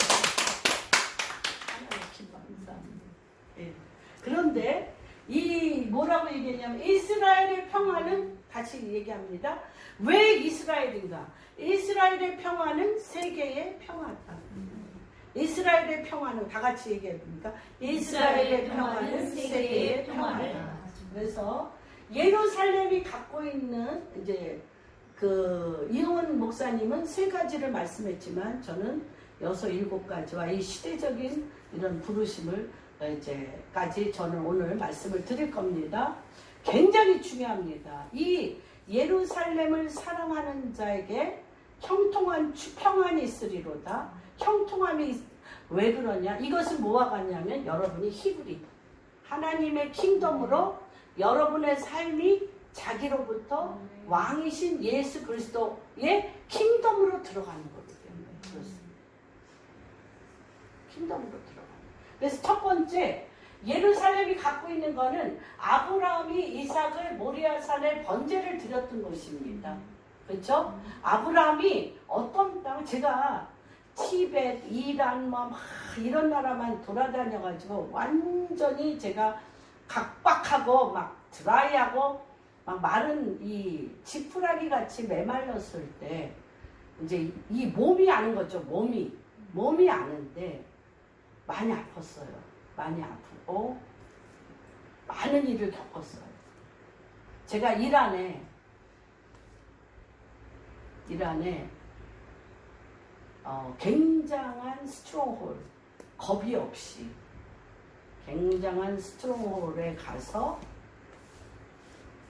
[SPEAKER 2] 하나님 기뻐합니다. 그런데 이 뭐라고 얘기했냐면 이스라엘의 평화는 다시 얘기합니다. 왜 이스라엘인가? 이스라엘의 평화는 세계의 평화다. 이스라엘의 평화는 다 같이 얘기해야 됩니까? 이스라엘의 평화는 세계의 평화다. 그래서 예루살렘이 갖고 있는 이제 그 이용원 목사님은 3가지를 말씀했지만 저는 6, 7가지와 이 시대적인 이런 부르심을 이제까지 저는 오늘 말씀을 드릴 겁니다. 굉장히 중요합니다. 이 예루살렘을 사랑하는 자에게 형통한 평안이 있으리로다. 형통함이 왜 그러냐? 이것은 뭐와 같냐면 여러분이 히브리 하나님의 킹덤으로 여러분의 삶이 자기로부터 왕이신 예수 그리스도의 킹덤으로 들어가는 거기 때문에 그렇습니다. 킹덤으로 들어가는. 그래서 첫 번째 예루살렘이 갖고 있는 것은 아브라함이 이삭을 모리아산에 번제를 드렸던 것입니다. 그렇죠? 아브라함이 어떤 땅 제가 티벳, 이란 막 이런 나라만 돌아다녀가지고 완전히 제가 각박하고 막 드라이하고 막 마른 이 지푸라기 같이 메말렸을 때 이제 이 몸이 아는 거죠. 몸이 아는데 많이 아팠어요. 많이 아프고 많은 일을 겪었어요. 제가 이란에 굉장한 스트롱홀, 겁이 없이 굉장한 스트롱홀에 가서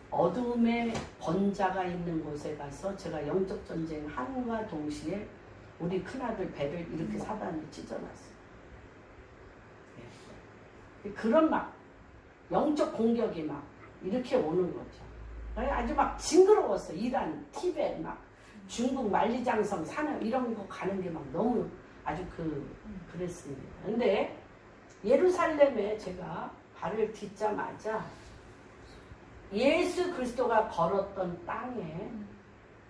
[SPEAKER 2] 어둠의 번자가 있는 곳에 가서 제가 영적 전쟁 한과 동시에 우리 큰아들 배를 이렇게 사단이 찢어놨어요. 그런 막 영적 공격이 막 이렇게 오는 거죠. 아주 막 징그러웠어요. 이란, 티벳, 막 중국 만리장성 산업 이런 거 가는 게 막 너무 아주 그랬습니다. 근데 예루살렘에 제가 발을 딛자마자 예수 그리스도가 걸었던 땅에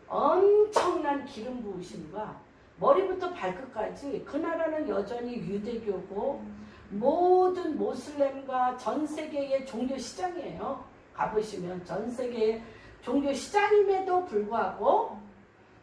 [SPEAKER 2] 엄청난 기름 부으심과 머리부터 발끝까지 그 나라는 여전히 유대교고 모든 모슬렘과 전 세계의 종교 시장이에요. 가보시면 전 세계의 종교 시장임에도 불구하고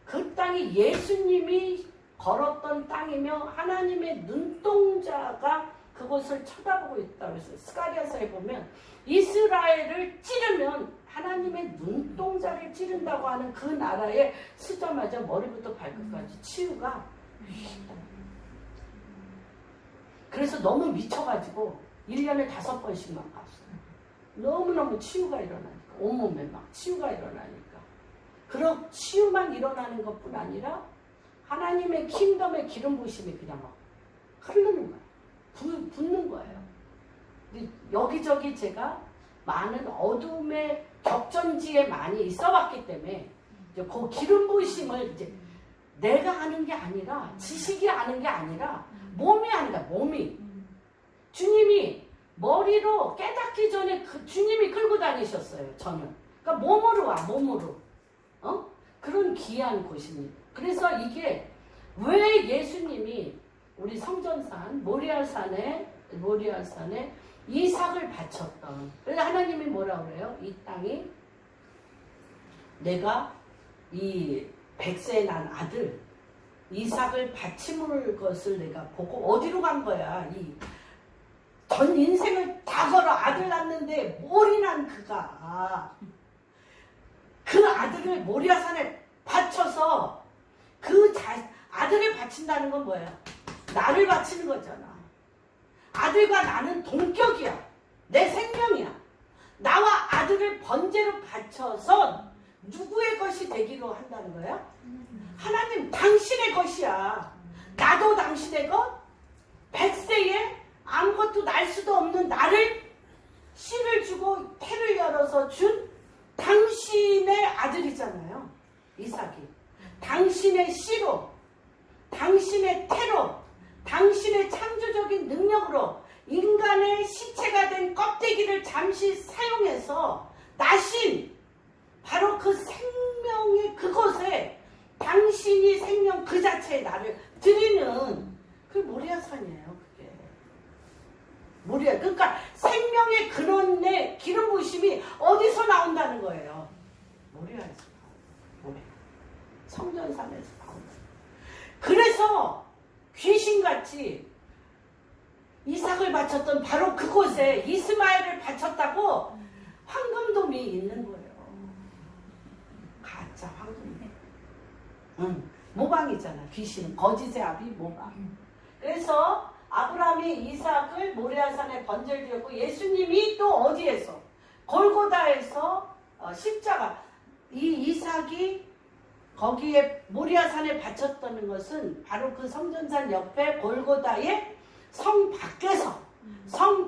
[SPEAKER 2] 그 땅이 예수님이 걸었던 땅이며 하나님의 눈동자가 그곳을 쳐다보고 있다고 해서 스가랴서에 보면 이스라엘을 찌르면 하나님의 눈동자를 찌른다고 하는 그 나라에 쓰자마자 머리부터 발끝까지 치유가 그래서 너무 미쳐가지고 1년에 5번씩만 갔어요. 너무너무 치유가 일어나니까 온몸에 막 치유가 일어나니까 그런 치유만 일어나는 것뿐 아니라 하나님의 킹덤의 기름 부으심이 그냥 막 흐르는 거예요. 붓는 거예요. 여기저기 제가 많은 어둠의 격전지에 많이 있어봤기 때문에 이제 그 기름 부으심을 이제 내가 아는 게 아니라 지식이 아는 게 아니라 몸이 아니다. 몸이 주님이 머리로 깨닫기 전에 주님이 끌고 다니셨어요. 저는 그러니까 몸으로 와 몸으로 그런 귀한 곳입니다. 그래서 이게 왜 예수님이 우리 성전산 모리아산에 이삭을 바쳤던 그래서 하나님이 뭐라 그래요? 이 땅이 내가 이 100세 난 아들 이삭을 바치물 것을 내가 보고 어디로 간 거야? 이 전 인생을 다 걸어 아들 낳는데 몰이 난 그가 그 아들을 모리아산에 바쳐서 아들을 바친다는 건 뭐예요? 나를 바치는 거잖아. 아들과 나는 동격이야. 내 생명이야. 나와 아들을 번제로 바쳐서 누구의 것이 되기로 한다는 거야? 하나님 당신의 것이야. 나도 당신의 것. 100세에 아무것도 날 수도 없는 나를 씨를 주고 태를 열어서 준 당신의 아들이잖아요. 이삭이. 당신의 씨로, 당신의 태로, 당신의 창조적인 능력으로 인간의 시체가 된 껍데기를 잠시 사용해서 나신 바로 그 생명의 그곳에 당신이 생명 그 자체의 나를 드리는 그게 모리아산이에요. 그게 모리아. 그러니까 생명의 근원의 기름 부으심이 어디서 나온다는 거예요? 모리아에서 나온다. 성전산에서 나온다. 그래서 귀신같이 이삭을 바쳤던 바로 그곳에 이스마엘을 바쳤다고 황금돔이 있는 거예요. 가짜 황금. 모방이잖아. 귀신은 거짓의 아비 모방. 그래서 아브라함이 이삭을 모리아산에 번제드렸고 예수님이 또 어디에서? 골고다에서 십자가. 이 이삭이 거기에 모리아산에 바쳤다는 것은 바로 그 성전산 옆에 골고다의 성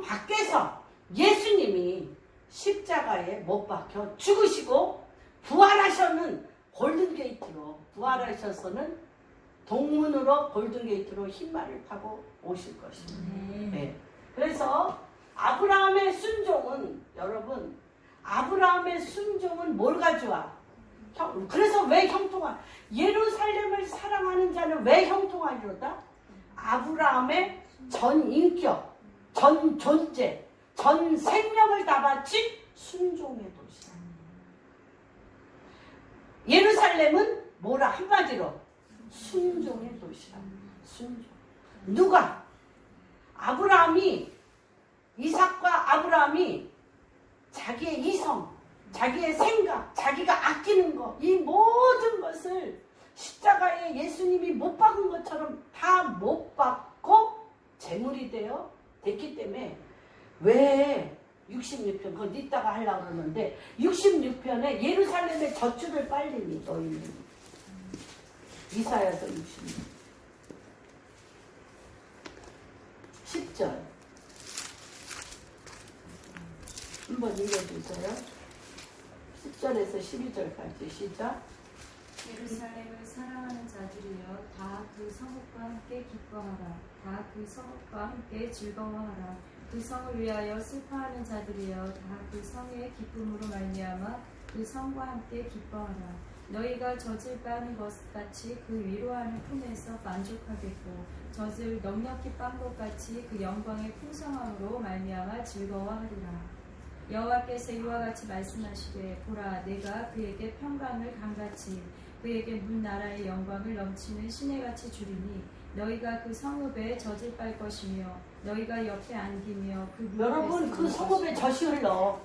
[SPEAKER 2] 밖에서 예수님이 십자가에 못 박혀 죽으시고 부활하셔는 골든게이트로 부활하셔서는 동문으로 골든게이트로 흰말을 타고 오실 것입니다. 네. 그래서 아브라함의 순종은 여러분 아브라함의 순종은 뭘 가져와? 그래서 왜 형통한 예루살렘을 사랑하는 자는 왜 형통하리로다? 아브라함의 전 인격, 전 존재, 전 생명을 다 바친 순종의 도시다. 예루살렘은 뭐라 한마디로 순종의 도시다. 순종. 누가? 아브라함이 이삭과 아브라함이 자기의 이성, 자기의 생각, 자기가 아끼는 것, 이 모든 것을 십자가에 예수님이 못 박은 것처럼 다 못 박고 제물이 됐기 때문에 왜 66편, 그건 이따가 하려고 그러는데 66편에 예루살렘의 젖줄을 빨리니 너희는 이사야서 66 10절 한번 읽어주세요. 10절에서 12절까지 시작.
[SPEAKER 3] 예루살렘을 사랑하는 자들이여 다 그 성읍과 함께 기뻐하라. 다 그 성읍과 함께 즐거워하라. 그 성을 위하여 슬퍼하는 자들이여 다 그 성의 기쁨으로 말미암아 그 성과 함께 기뻐하라. 너희가 젖을 빠는 것 같이 그 위로하는 품에서 만족하겠고 젖을 넉넉히 빤 것 같이 그 영광의 풍성함으로 말미암아 즐거워하리라. 여호와께서 이와 같이 말씀하시되 보라 내가 그에게 평강을 강같이 그에게 문 나라의 영광을 넘치는 시내같이 주리니 너희가 그 성읍에 젖을 빨 것이며 너희가 옆에 안기며 그
[SPEAKER 2] 여러분 그 성읍에 젖이 흘러.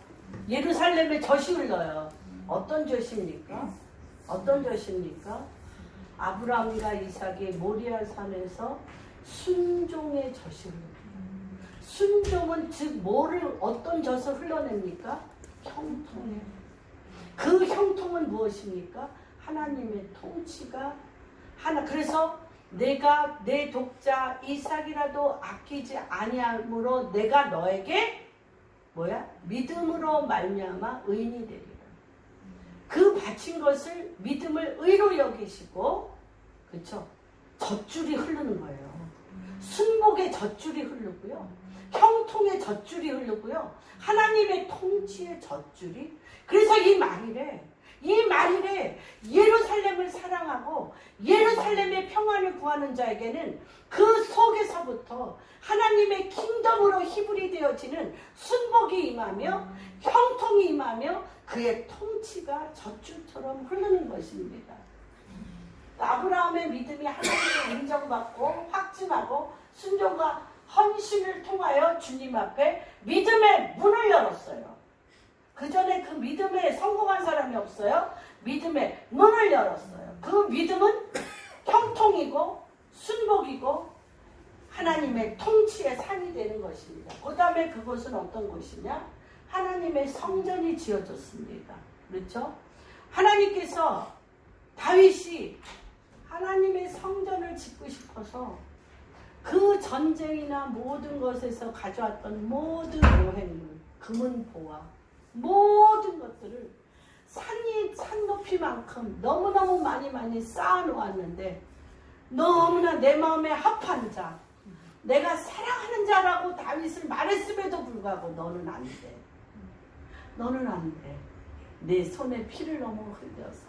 [SPEAKER 2] 예루살렘에 젖이 흘러요. 어떤 젖입니까? 어떤 젖입니까? 아브라함과 이삭이 모리아산에서 순종의 젖이 흘러. 순종은 즉 뭐를 어떤 젖을 흘러냅니까? 형통. 그 형통은 무엇입니까? 하나님의 통치가 그래서 내가 내 독자 이삭이라도 아끼지 아니함으로 내가 너에게 믿음으로 말미암아 의인이 되리라. 그 바친 것을 믿음을 의로 여기시고 그렇죠? 젖줄이 흐르는 거예요. 순복의 젖줄이 흐르고요. 형통의 젖줄이 흐르고요. 하나님의 통치의 젖줄이. 그래서 이 말이래 예루살렘을 사랑하고 예루살렘의 평안을 구하는 자에게는 그 속에서부터 하나님의 킹덤으로 히브리 되어지는 순복이 임하며 형통이 임하며 그의 통치가 젖줄처럼 흐르는 것입니다. 아브라함의 믿음이 하나님께 인정받고 확증하고 순종과 헌신을 통하여 주님 앞에 믿음의 문을 열었어요. 그 전에 그 믿음에 성공한 사람이 없어요. 믿음의 문을 열었어요. 그 믿음은 형통이고 순복이고 하나님의 통치의 산이 되는 것입니다. 그 다음에 그것은 어떤 곳이냐? 하나님의 성전이 지어졌습니다. 그렇죠? 하나님께서 다윗이 하나님의 성전을 짓고 싶어서 그 전쟁이나 모든 것에서 가져왔던 모든 오행물, 금은보화, 모든 것들을 산 높이만큼 너무너무 많이 쌓아놓았는데 너무나 내 마음에 합한 자, 내가 사랑하는 자라고 다윗을 말했음에도 불구하고 너는 안 돼. 너는 안 돼. 내 손에 피를 너무 흘려서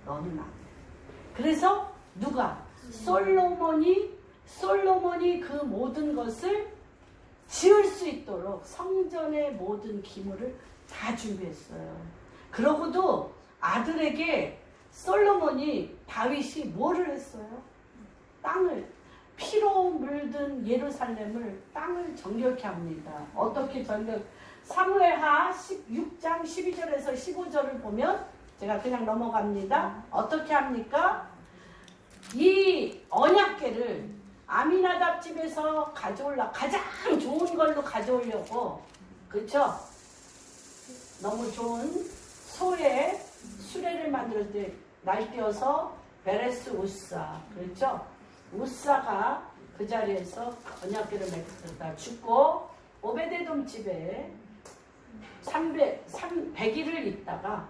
[SPEAKER 2] 너는 안 돼. 그래서 누가? 솔로몬이 그 모든 것을 지을 수 있도록 성전의 모든 기물을 다 준비했어요. 그러고도 아들에게 솔로몬이 다윗이 뭐를 했어요? 땅을 피로 물든 예루살렘을 땅을 정결케 합니다. 어떻게 사무엘하 16장 12절에서 15절을 보면 제가 그냥 넘어갑니다. 어떻게 합니까? 이 언약궤를 아미나답 집에서 가장 좋은 걸로 가져오려고, 그렇죠? 너무 좋은 소의 수레를 만들 때 날뛰어서 베레스 우사, 그렇죠? 우사가 그 자리에서 언약궤를 메꾸다 죽고 오베데돔 집에 100일을 있다가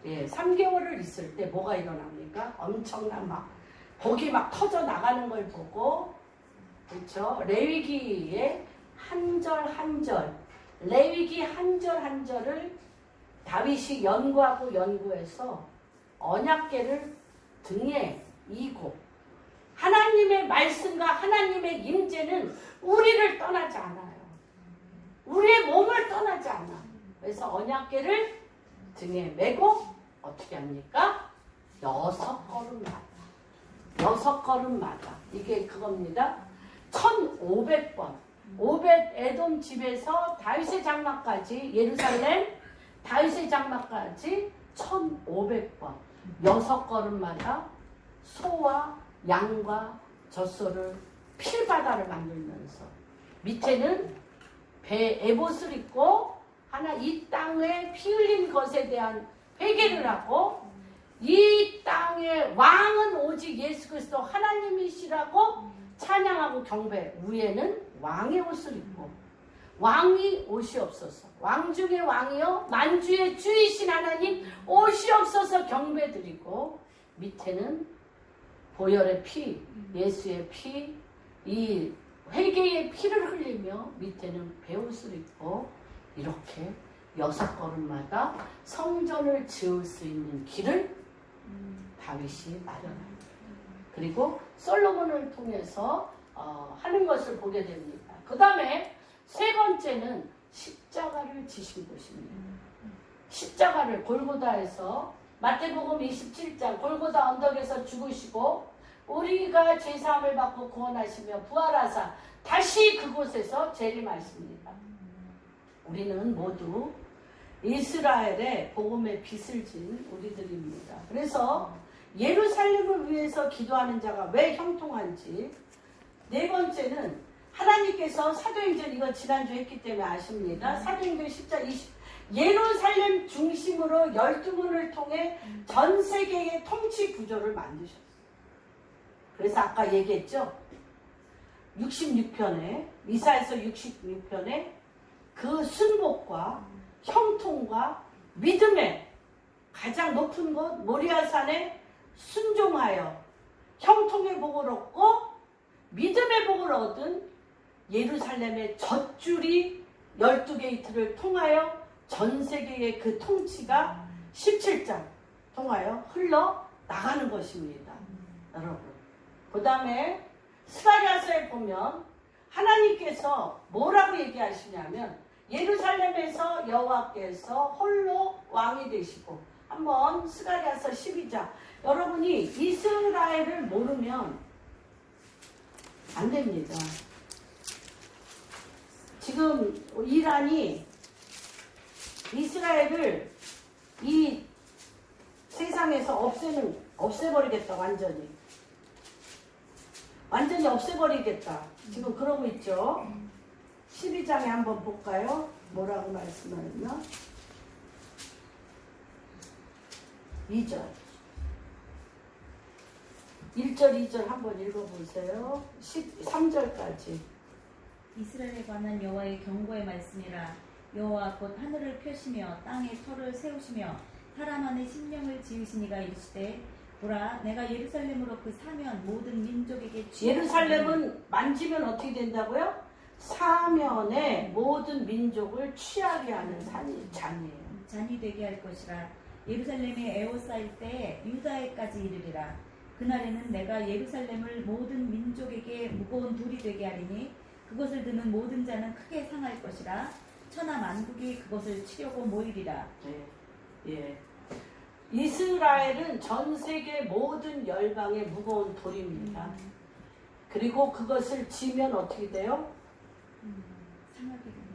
[SPEAKER 2] 3개월을 있을 때 뭐가 일어납니까? 엄청난 복이 터져 나가는 걸 보고, 그렇죠? 레위기의 한 절, 레위기 한 절을 다윗이 연구해서 언약궤를 등에 이고, 하나님의 말씀과 하나님의 임재는 우리를 떠나지 않아요. 우리의 몸을 떠나지 않아. 그래서 언약궤를 등에 메고 어떻게 합니까? 6걸음마다 이게 그겁니다. 1500번 오벳에돔 집에서 다윗의 장막까지, 예루살렘 다윗의 장막까지 1500번 6걸음마다 소와 양과 젖소를 필바다를 만들면서 밑에는 에봇을 입고 하나 이 땅에 피 흘린 것에 대한 회개를 하고, 이 땅의 왕은 오직 예수 그리스도 하나님이시라고 찬양하고 경배, 위에는 왕의 옷을 입고, 왕이 옷이 없어서 왕 중의 왕이요 만주의 주이신 하나님 옷이 없어서 경배드리고, 밑에는 보혈의 피, 예수의 피, 이 회개의 피를 흘리며 밑에는 베옷을 입고, 이렇게 6걸음마다 성전을 지을 수 있는 길을 다윗이 마련합니다. 그리고 솔로몬을 통해서 하는 것을 보게 됩니다. 그 다음에 세 번째는 십자가를 지신 곳입니다. 십자가를 골고다에서, 마태복음 27장 골고다 언덕에서 죽으시고 우리가 죄사함을 받고 구원하시며 부활하사 다시 그곳에서 재림하십니다. 우리는 모두 이스라엘의 복음의 빚을 진 우리들입니다. 그래서 예루살렘을 위해서 기도하는 자가 왜 형통한지, 네 번째는 하나님께서 사도행전, 이거 지난주에 했기 때문에 아십니다. 사도행전 10장 20, 예루살렘 중심으로 12문을 통해 전 세계의 통치 구조를 만드셨어요. 그래서 아까 얘기했죠. 66편에, 이사야서 66편에 그 순복과 형통과 믿음의 가장 높은 곳 모리아산에 순종하여 형통의 복을 얻고 믿음의 복을 얻은 예루살렘의 젖줄이 12게이트를 통하여 전 세계의 그 통치가 17장 통하여 흘러나가는 것입니다. 여러분, 그 다음에 스가랴서에 보면 하나님께서 뭐라고 얘기하시냐면, 예루살렘에서 여호와께서 홀로 왕이 되시고, 한번 스가랴서 12장, 여러분이 이스라엘을 모르면 안 됩니다. 지금 이란이 이스라엘을 이 세상에서 없애버리겠다. 완전히 없애버리겠다. 지금 그러고 있죠. 12장에 한번 볼까요? 뭐라고 말씀하셨나? 2절. 1절, 2절 한번 읽어보세요. 13절까지.
[SPEAKER 3] 이스라엘에 관한 여호와의 경고의 말씀이라. 여호와 곧 하늘을 펴시며 땅에 터를 세우시며 사람 안에 심령을 지으시니가 이르시되 보라 내가 예루살렘으로 그 사면 모든 민족에게
[SPEAKER 2] 예루살렘은 만지면 어떻게 된다고요? 사면에 모든 민족을 취하게 하는 잔이에요.
[SPEAKER 3] 잔이 되게 할 것이라. 예루살렘에 에워싸일 때 유다에까지 이르리라. 그날에는 내가 예루살렘을 모든 민족에게 무거운 돌이 되게 하리니 그것을 드는 모든 자는 크게 상할 것이라. 천하 만국이 그것을 치려고 모이리라.
[SPEAKER 2] 예. 이스라엘은 전 세계 모든 열방의 무거운 돌입니다. 그리고 그것을 지면 어떻게 돼요?
[SPEAKER 3] 상하게 되는.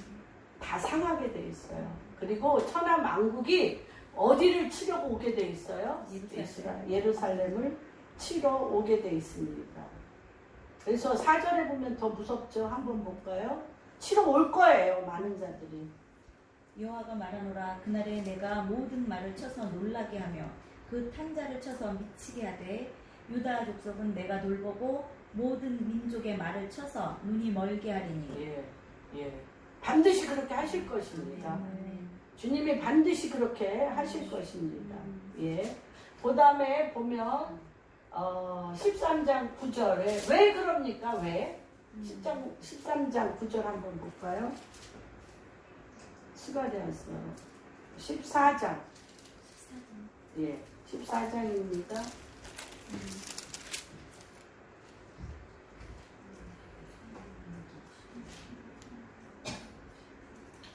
[SPEAKER 2] 다 상하게 돼 있어요. 그리고 천하 만국이 어디를 치려고 오게 돼 있어요? 예루살렘을 치러 오게 돼 있습니다. 그래서 4절에 보면 더 무섭죠? 한번 볼까요? 치러 올 거예요. 많은 자들이.
[SPEAKER 3] 여호와가 말하노라. 그날에 내가 모든 말을 쳐서 놀라게 하며 그 탄자를 쳐서 미치게 하되 유다 족속은 내가 돌보고 모든 민족의 말을 쳐서 눈이 멀게 하리니.
[SPEAKER 2] 예. 반드시 그렇게 하실 것입니다. 주님이 반드시 그렇게 하실 것입니다. 예. 그 다음에 보면 13장 9절에 왜 그럽니까? 왜? 13장 9절 한번 볼까요? 시간이었어요. 14장. 예, 14장입니다.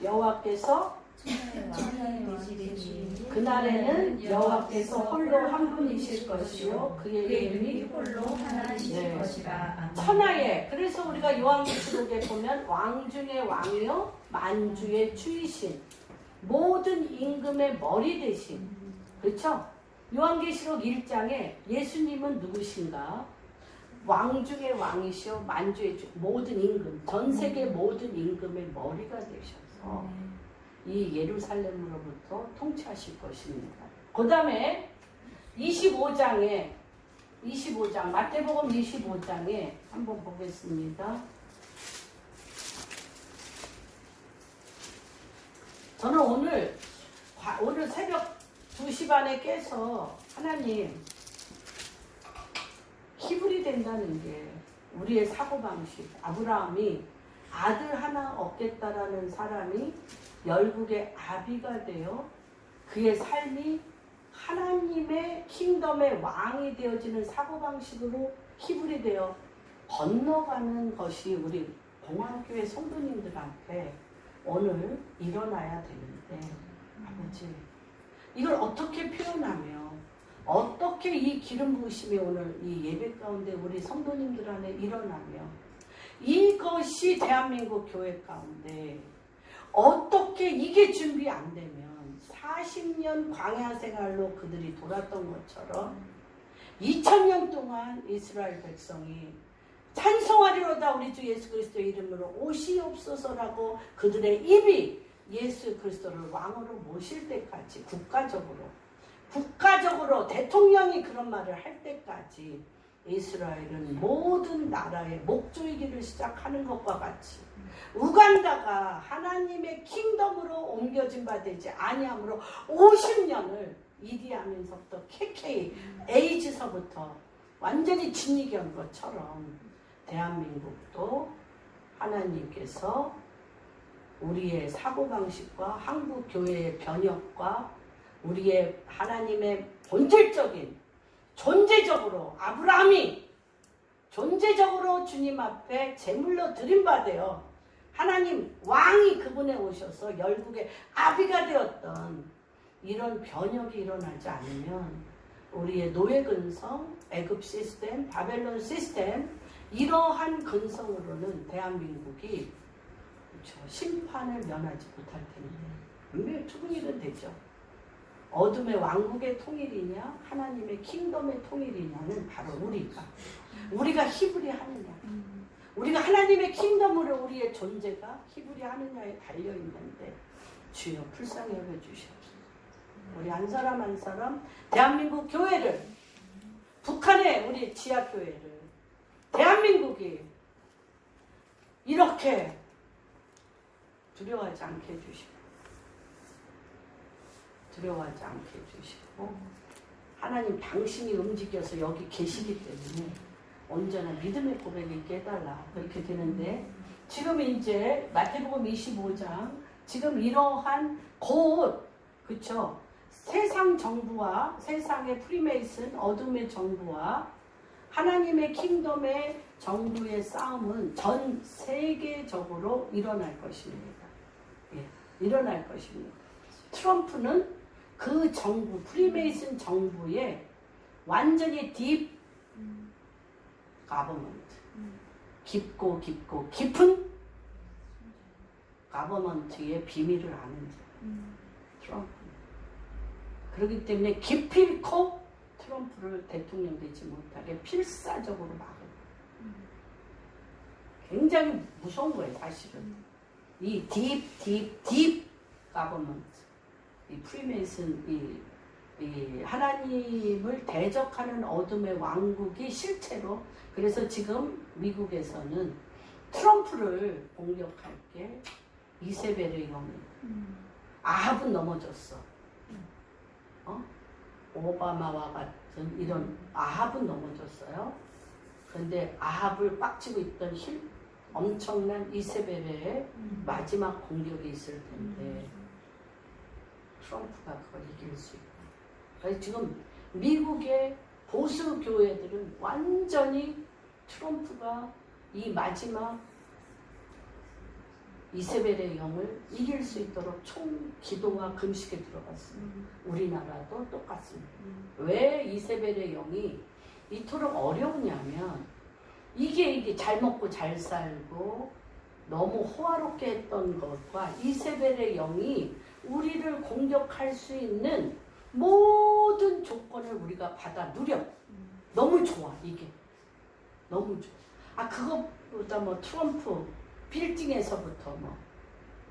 [SPEAKER 2] 여호와께서 그날에는 여호와께서 홀로 한 분이실 것이요 그의 이름이
[SPEAKER 3] 홀로 하나이실 것이라.
[SPEAKER 2] 천하에. 그래서 우리가 요한계시록에 보면 왕 중의 왕이요 만주의 주이신 모든 임금의 머리 대신. 그렇죠? 요한계시록 1장에 예수님은 누구신가? 왕 중의 왕이시요 만주의 주, 모든 임금, 전 세계 모든 임금의 머리가 되셔서 이 예루살렘으로부터 통치하실 것입니다. 그 다음에 25장 마태복음 25장에 한번 보겠습니다. 저는 오늘 새벽 2시 반에 깨서 하나님 히브리 된다는 게 우리의 사고방식. 아브라함이 아들 하나 얻겠다라는 사람이 열국의 아비가 되어 그의 삶이 하나님의 킹덤의 왕이 되어지는 사고방식으로 히브리 되어 건너가는 것이 우리 공화교회 성도님들한테 오늘 일어나야 되는데 아버지 이걸 어떻게 표현하며 어떻게 이 기름 부으심이 오늘 이 예배 가운데 우리 성도님들 안에 일어나며 이것이 대한민국 교회 가운데 어떻게 이게 준비 안 되면 40년 광야 생활로 그들이 돌았던 것처럼 2000년 동안 이스라엘 백성이 찬송하리로다 우리 주 예수 그리스도의 이름으로 오시옵소서라고 그들의 입이 예수 그리스도를 왕으로 모실 때까지 국가적으로 대통령이 그런 말을 할 때까지 이스라엘은 모든 나라의 목조이기를 시작하는 것과 같이 우간다가 하나님의 킹덤으로 옮겨진 바 되지 아니하므로 50년을 이디아민서부터 KK 에이지서부터 완전히 진리견 것처럼 대한민국도 하나님께서 우리의 사고방식과 한국교회의 변혁과 우리의 하나님의 본질적인 존재적으로 아브라함이 존재적으로 주님 앞에 제물로 드림받아요. 하나님 왕이 그분에 오셔서 열국의 아비가 되었던 이런 변혁이 일어나지 않으면 우리의 노예 근성, 애굽 시스템, 바벨론 시스템 이러한 근성으로는 대한민국이 그렇죠, 심판을 면하지 못할 텐데 분명히 투근일은 되죠. 어둠의 왕국의 통일이냐 하나님의 킹덤의 통일이냐는 바로 우리가 히브리 하느냐 우리가 하나님의 킹덤으로 우리의 존재가 히브리 하느냐에 달려있는데 주여 불쌍히 여겨주시옵소서. 우리 한 사람 한 사람 대한민국 교회를, 북한의 우리 지하교회를, 대한민국이 이렇게 두려워하지 않게 해주시고, 두려워하지 않게 해주시고, 하나님 당신이 움직여서 여기 계시기 때문에 언제나 믿음의 고백이 있게 해달라, 그렇게 되는데, 지금 이제 마태복음 25장 지금 이러한 곧, 그쵸, 세상 정부와 세상의 프리메이슨 어둠의 정부와 하나님의 킹덤의 정부의 싸움은 전 세계적으로 일어날 것입니다. 예, 일어날 것입니다. 트럼프는 그 정부, 프리메이슨 정부의 완전히 딥 가버먼트, 깊고 깊은 가버먼트의 비밀을 아는 자, 트럼프. 그렇기 때문에 기필코 트럼프를 대통령 되지 못하게 필사적으로 막을. 굉장히 무서운 거예요, 사실은. 이 딥 가버먼트, 이 프리메이슨, 이 하나님을 대적하는 어둠의 왕국이 실제로, 그래서 지금 미국에서는 트럼프를 공격할 게 이세벨의 영입니다. 아합은 넘어졌어. 오바마와 같은 이런 아합은 넘어졌어요. 그런데 아합을 빡치고 있던 엄청난 이세벨의 마지막 공격이 있을 텐데 트럼프가 그걸 이길 수 있다. 그래서 지금 미국의 보수 교회들은 완전히 트럼프가 이 마지막 이세벨의 영을 이길 수 있도록 총 기도와 금식에 들어갔습니다. 우리나라도 똑같습니다. 왜 이세벨의 영이 이토록 어려우냐면 이게 잘 먹고 잘 살고 너무 호화롭게 했던 것과 이세벨의 영이 우리를 공격할 수 있는 모든 조건을 우리가 받아 누려. 너무 좋아, 이게. 너무 좋아. 그것보다 뭐 트럼프 빌딩에서부터 뭐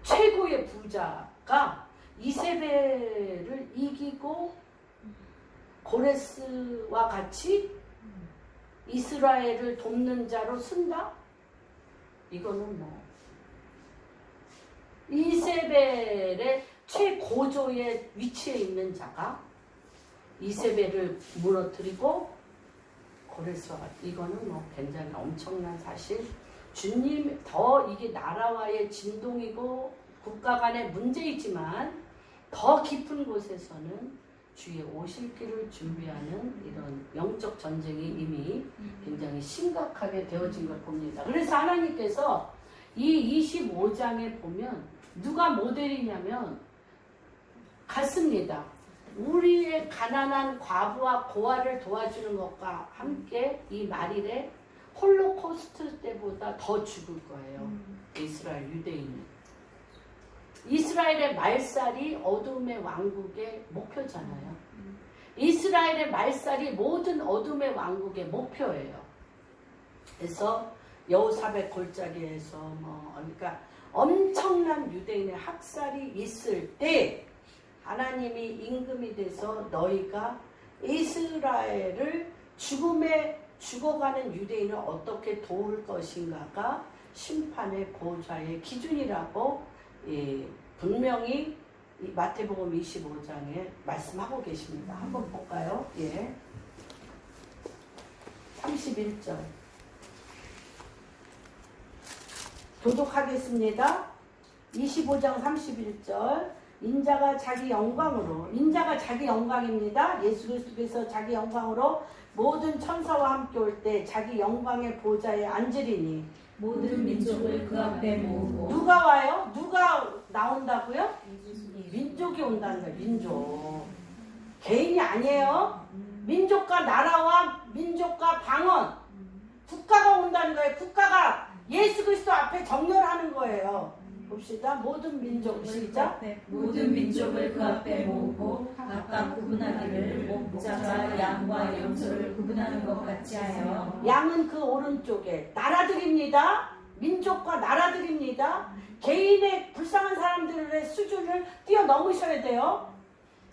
[SPEAKER 2] 최고의 부자가 이세벨을 이기고 고레스와 같이 이스라엘을 돕는 자로 쓴다? 이거는 뭐 이세벨의 최고조의 위치에 있는 자가 이세벨을 무너뜨리고 고레스와 같이, 이거는 뭐 굉장히 엄청난 사실. 주님, 더 이게 나라와의 진동이고 국가 간의 문제이지만 더 깊은 곳에서는 주의 오실 길을 준비하는 이런 영적 전쟁이 이미 굉장히 심각하게 되어진 걸 봅니다. 그래서 하나님께서 이 25장에 보면 누가 모델이냐면 같습니다. 우리의 가난한 과부와 고아를 도와주는 것과 함께 이 말일에 홀로코스트 때보다 더 죽을 거예요. 이스라엘 유대인은. 이스라엘의 말살이 어둠의 왕국의 목표잖아요. 이스라엘의 말살이 모든 어둠의 왕국의 목표예요. 그래서 여호사벳 골짜기에서 그러니까 엄청난 유대인의 학살이 있을 때 하나님이 임금이 돼서 너희가 이스라엘을 죽음에 죽어가는 유대인을 어떻게 도울 것인가가 심판의 고좌의 기준이라고 분명히 마태복음 25장에 말씀하고 계십니다. 한번 볼까요? 31절 교독하겠습니다. 25장 31절 인자가 자기 영광입니다. 예수 그리스도께서 자기 영광으로 모든 천사와 함께 올 때 자기 영광의 보좌에 앉으리니
[SPEAKER 3] 모든 민족을 그 앞에 모으고.
[SPEAKER 2] 누가 와요? 누가 나온다고요? 민족이 온다는 거예요. 민족. 개인이 아니에요. 민족과 나라와 민족과 방언, 국가가 온다는 거예요. 국가가 예수 그리스도 앞에 정렬하는 거예요. 봅시다. 모든 민족, 시작.
[SPEAKER 3] 모든 민족을 그 앞에 모으고 각각 구분하기를 목자가 양과 염소를 구분하는 것 같이 하여.
[SPEAKER 2] 양은 그 오른쪽에 나라들입니다. 민족과 나라들입니다. 개인의 불쌍한 사람들의 수준을 뛰어넘으셔야 돼요.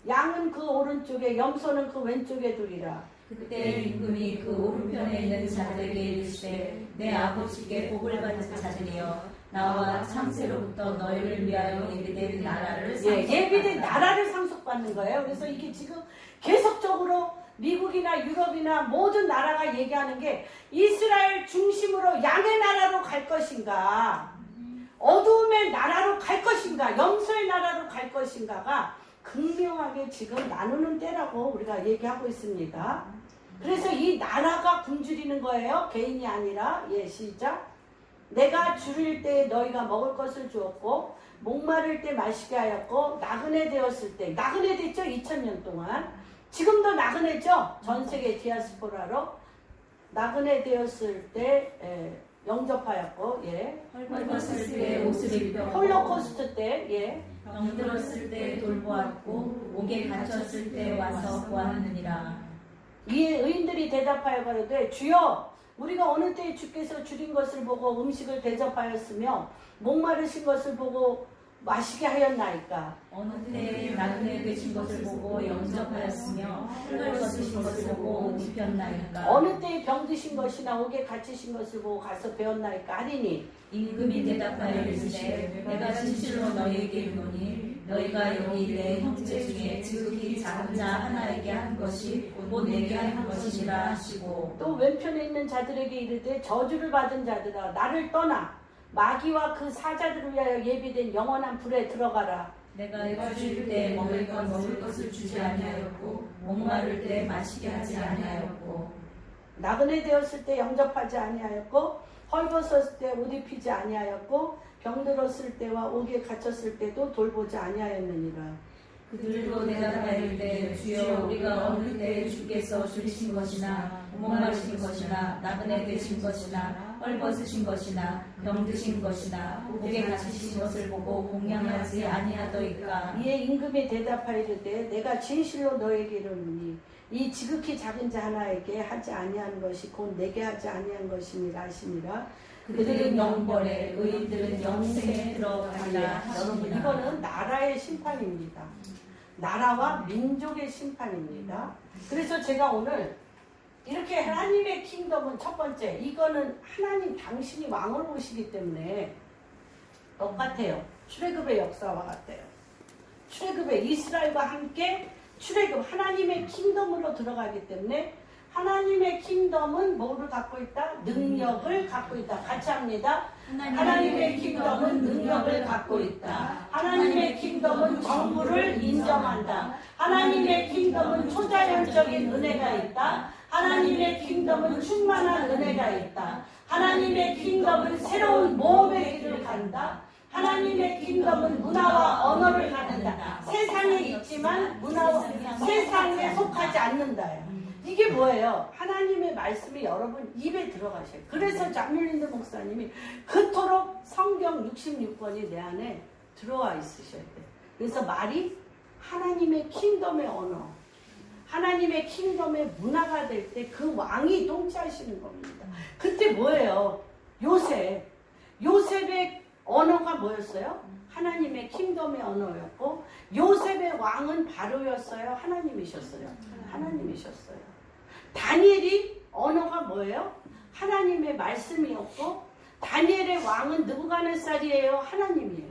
[SPEAKER 2] 양은 그 오른쪽에 염소는 그 왼쪽에 두리라.
[SPEAKER 3] 그때 임금이 그 오른편에 있는 자들에게 이르시되 내 아버지께 복을 받은 자들이여 나와 창세로부터 너희를 위하여 예비된 나라를
[SPEAKER 2] 예비된 나라를 상속받는 거예요. 그래서 이게 지금 계속적으로 미국이나 유럽이나 모든 나라가 얘기하는 게 이스라엘 중심으로 양의 나라로 갈 것인가, 어두움의 나라로 갈 것인가, 염소의 나라로 갈 것인가가 극명하게 지금 나누는 때라고 우리가 얘기하고 있습니다. 그래서 이 나라가 굶주리는 거예요. 개인이 아니라. 시작. 내가 줄일 때 너희가 먹을 것을 주었고 목마를 때 마시게 하였고 나그네 되었을 때, 나그네 됐죠 2000년 동안. 지금도 나그네죠. 전 세계 디아스포라로 나그네 되었을 때 영접하였고,
[SPEAKER 3] 헐벗을 때 옷을 입혀
[SPEAKER 2] 홀로코스트 때,
[SPEAKER 3] 병들었을 때 돌보았고 옥에 갇혔을 때 와서 보았느니라.
[SPEAKER 2] 이에 의인들이 대답하여 가로되 주여 우리가 어느 때에 주께서 줄인 것을 보고 음식을 대접하였으며 목마르신 것을 보고 마시게 하였나이까.
[SPEAKER 3] 어느 때에 나그네 되신 것을 보고 영접하였으며 헐벗으신 것을 보고 옷 입혔나이까.
[SPEAKER 2] 어느 때에 병드신 것이나 옥에 갇히신 것을 보고 가서 배웠나이까 하리니.
[SPEAKER 3] 임금이 대답하여 이르시되 내가 진실로 너희에게 이르노니 너희가 여기 내 형제 중에 지극히 작은 자 하나에게 한 것이 곧 내게 한 것이니라 하시고,
[SPEAKER 2] 또 왼편에 있는 자들에게 이르되 저주를 받은 자들아 나를 떠나 마귀와 그 사자들을 위하여 예비된 영원한 불에 들어가라.
[SPEAKER 3] 내가 줄 때 먹을 것을 주지 아니하였고 목마를 때 마시게 하지 아니하였고
[SPEAKER 2] 나그네 되었을 때 영접하지 아니하였고 헐벗었을 때 옷 입히지 아니하였고 병들었을 때와 옥에 갇혔을 때도 돌보지 아니하였느니라.
[SPEAKER 3] 그들도 대답하여 이르되 주여 우리가 어느 때에 주께서 줄이신 것이나 목마르신 것이나 나그네 되신 것이나 헐벗으신 것이나 병드신 것이나 옥에 갇히신 것을 보고 공양하지 아니하더이까.
[SPEAKER 2] 이에 임금이 대답하여 이르되 내가 진실로 너에게 이르노니 이 지극히 작은 자 하나에게 하지 아니한 것이 곧 내게 하지 아니한 것이니라 하시니라.
[SPEAKER 3] 그들은 영벌에 의인들은 영생에 들어가리라
[SPEAKER 2] 여러분
[SPEAKER 3] 하시니라.
[SPEAKER 2] 이거는 나라의 심판입니다. 나라와 민족의 심판입니다. 그래서 제가 오늘 이렇게 하나님의 킹덤은 첫 번째, 이거는 하나님 당신이 왕을 오시기 때문에 똑같아요. 출애굽의 역사와 같아요. 출애굽의 이스라엘과 함께 출애굽 하나님의 킹덤으로 들어가기 때문에 하나님의 킹덤은 뭐를 갖고 있다? 능력을 갖고 있다. 같이 합니다. 하나님의 킹덤은 능력을 갖고 있다. 하나님의 킹덤은 정부를 인정한다. 하나님의 킹덤은 초자연적인 은혜가 있다. 하나님의 킹덤은 충만한 은혜가 있다. 하나님의 킹덤은 새로운 모험의 길을 간다. 하나님의 킹덤은 문화와 언어를 갖는다. 세상에 있지만 문화와 세상에 속하지 않는다요. 이게 뭐예요? 하나님의 말씀이 여러분 입에 들어가셔요. 그래서 자밀린드 목사님이 그토록 성경 66권이 내 안에 들어와 있으셔야 돼요. 그래서 말이 하나님의 킹덤의 언어, 하나님의 킹덤의 문화가 될 때 그 왕이 통치하시는 겁니다. 그때 뭐예요? 요셉의 언어가 뭐였어요? 하나님의 킹덤의 언어였고 요셉의 왕은 바로였어요? 하나님이셨어요? 하나님이셨어요. 다니엘이 언어가 뭐예요? 하나님의 말씀이었고 다니엘의 왕은 느부갓네살이에요? 하나님이에요.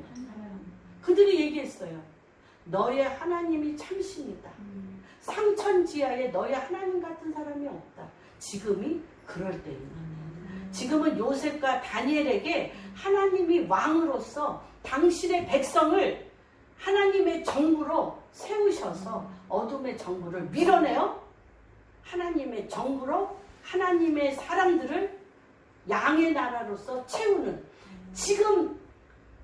[SPEAKER 2] 그들이 얘기했어요. 너의 하나님이 참신이다. 상천지하에 너의 하나님 같은 사람이 없다. 지금이 그럴 때입니다. 지금은 요셉과 다니엘에게 하나님이 왕으로서 당신의 백성을 하나님의 정부로 세우셔서 어둠의 정부를 밀어내요. 하나님의 정부로 하나님의 사람들을 양의 나라로서 채우는, 지금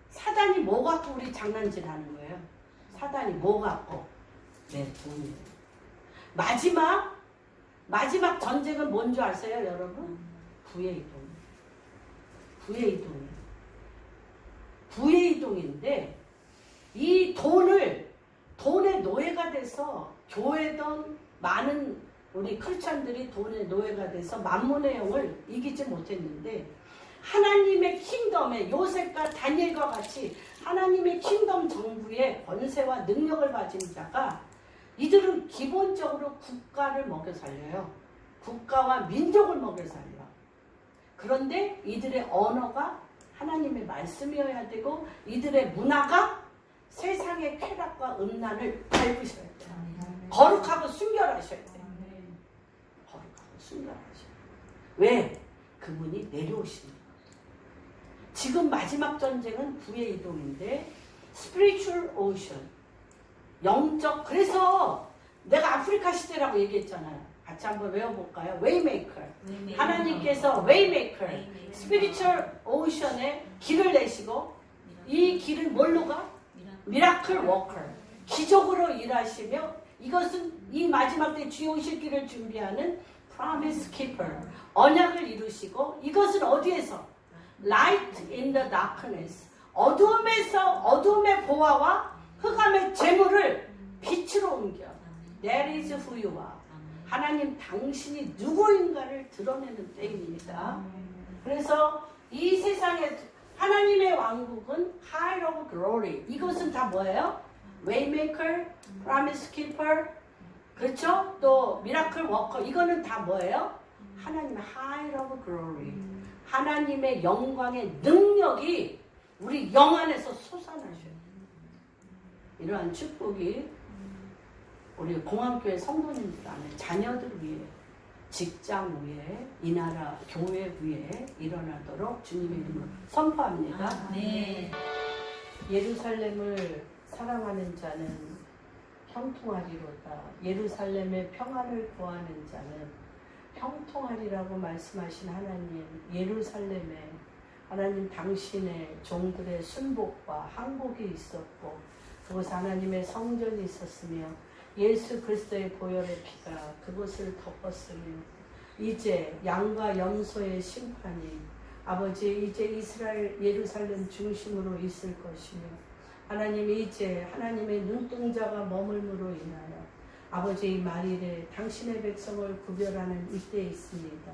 [SPEAKER 2] 사단이 뭐 갖고 우리 장난질하는 거예요? 사단이 뭐 갖고? 내 돈이에요. 마지막 전쟁은 뭔지 아세요, 여러분? 부의 이동. 부의 이동이에요. 부의 이동인데 이 돈의 노예가 돼서 교회든 많은 우리 크리스찬들이 돈의 노예가 돼서 만문의 영을 이기지 못했는데 하나님의 킹덤에 요셉과 다니엘과 같이 하나님의 킹덤 정부의 권세와 능력을 가진 자가 이들은 기본적으로 국가를 먹여 살려요. 국가와 민족을 먹여 살려. 그런데 이들의 언어가 하나님의 말씀이어야 되고 이들의 문화가 세상의 쾌락과 음란을 밟으셔야 돼요. 거룩하고 순결하셔야 돼요. 거룩하고 순결하셔야 돼요. 왜? 그분이 내려오시는 거예요. 지금 마지막 전쟁은 부의 이동인데 spiritual ocean, 영적. 그래서 내가 아프리카 시대라고 얘기했잖아요. 같이 한번 외워볼까요? Waymaker. 하나님께서 Waymaker, spiritual ocean에 길을 내시고 이 길은 뭘로 가? 미라클 워커. 기적으로 일하시며 이것은 이 마지막 때 주의 오실 길을 준비하는 promise keeper. 언약을 이루시고 이것은 어디에서? Light in the darkness. 어두움에서 어두움의 보화와 흑암의 재물을 빛으로 옮겨. That is who you are. 하나님 당신이 누구인가를 드러내는 때입니다. 그래서 이 세상에 하나님의 왕국은 High of Glory. 이것은 다 뭐예요? Waymaker, Promise Keeper, 그렇죠? 또 Miracle Worker. 이거는 다 뭐예요? 하나님의 High of Glory. 하나님의 영광의 능력이 우리 영 안에서 솟아나셔요. 이러한 축복이 우리 공항교회 성도님들 안에 자녀들 위해, 직장 위에, 이 나라 교회 위에 일어나도록 주님의 이름으로 선포합니다.
[SPEAKER 3] 네.
[SPEAKER 2] 예루살렘을 사랑하는 자는 형통하리로다. 예루살렘의 평안을 구하는 자는 형통하리라고 말씀하신 하나님, 예루살렘에 하나님 당신의 종들의 순복과 항복이 있었고 그곳에 하나님의 성전이 있었으며 예수 그리스도의 보혈의 피가 그곳을 덮었으며 이제 양과 염소의 심판이 아버지 이제 이스라엘 예루살렘 중심으로 있을 것이며 하나님이 이제 하나님의 눈동자가 머물므로 인하여 아버지 이 말일에 당신의 백성을 구별하는 이때에 있습니다.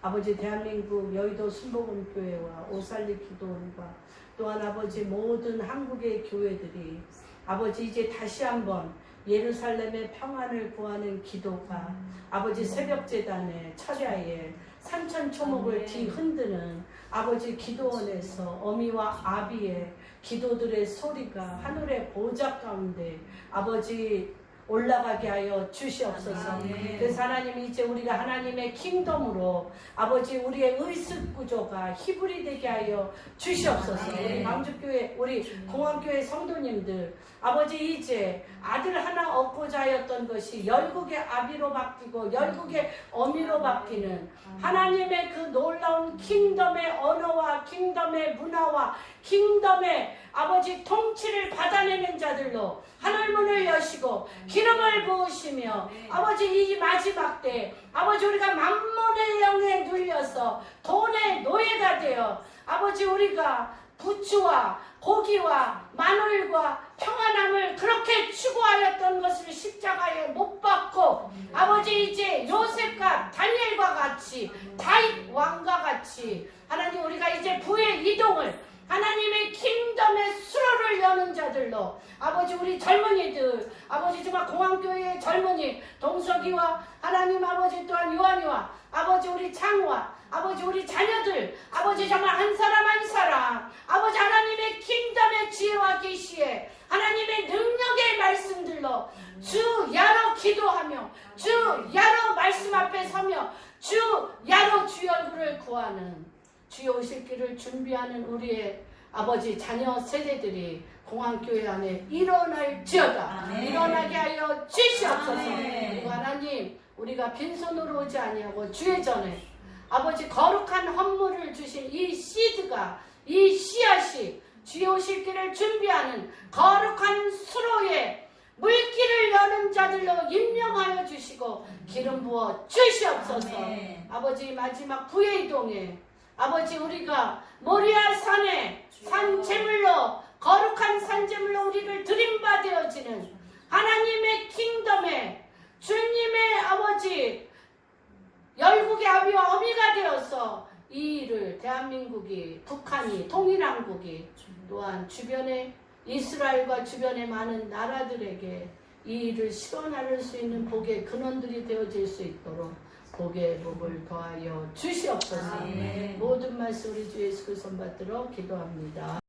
[SPEAKER 2] 아버지 대한민국 여의도 순복음교회와 오살리 기도원과 또한 아버지 모든 한국의 교회들이 아버지 이제 다시 한번 예루살렘의 평안을 구하는 기도가 아버지 새벽재단의 철야에 산천초목을 뒤흔드는 아버지 기도원에서 어미와 아비의 기도들의 소리가 하늘의 보좌 가운데 아버지 올라가게 하여 주시옵소서. 그래서 하나님 이제 우리가 하나님의 킹덤으로 아버지 우리의 의식 구조가 히브리 되게 하여 주시옵소서. 우리 광주교회 우리 공항교회 성도님들 아버지 이제 아들 하나 얻고자 하였던 것이 열국의 아비로 바뀌고 열국의 어미로 바뀌는 하나님의 그 놀라운 킹덤의 언어와 킹덤의 문화와 킹덤의 아버지 통치를 받아내는 자들로 하늘문을 여시고 기름을 부으시며 아버지 이 마지막 때 아버지 우리가 만몬의 영에 눌려서 돈의 노예가 되어 아버지 우리가 부추와 고기와 마늘과 평안함을 그렇게 추구하였던 것을 십자가에 못 박고 아버지 이제 요셉과 다니엘과 같이 다윗 왕과 같이 하나님 우리가 이제 부의 이동을 하나님의 킹덤의 수로를 여는 자들로 아버지 우리 젊은이들 아버지 정말 공항교회의 젊은이 동석이와 하나님 아버지 또한 요한이와 아버지 우리 창우와 아버지 우리 자녀들 아버지 정말 한 사람 한 사람 아버지 하나님의 킹덤의 지혜와 계시에 하나님의 능력의 말씀들로 주 야로 기도하며 주 야로 말씀 앞에 서며 주 야로 주의 얼굴을 구하는 주의 오실 길을 준비하는 우리의 아버지 자녀 세대들이 공항교회 안에 일어날지어다. 일어나게 하여 주시옵소서. 그리고 하나님 우리가 빈손으로 오지 아니하고 주의 전에 아버지 거룩한 헌물을 주신 이 씨드가 이 씨앗이 주의 오실 길을 준비하는 거룩한 수로에 물길을 여는 자들로 임명하여 주시고 기름 부어 주시옵소서. 아버지 마지막 부의 이동에 아버지 우리가 모리아 산에 산제물로 거룩한 산제물로 우리를 드림바 되어지는 하나님의 킹덤에 주님의 아버지 열국의 아비와 어미가 되어서 이 일을 대한민국이 북한이 통일한국이 또한 주변의 이스라엘과 주변의 많은 나라들에게 이 일을 실현할 수 있는 복의 근원들이 되어질 수 있도록 복의 복을 더하여 주시옵소서.
[SPEAKER 3] 아멘.
[SPEAKER 2] 모든 말씀 우리 주 예수 그리스도 받들어 기도합니다.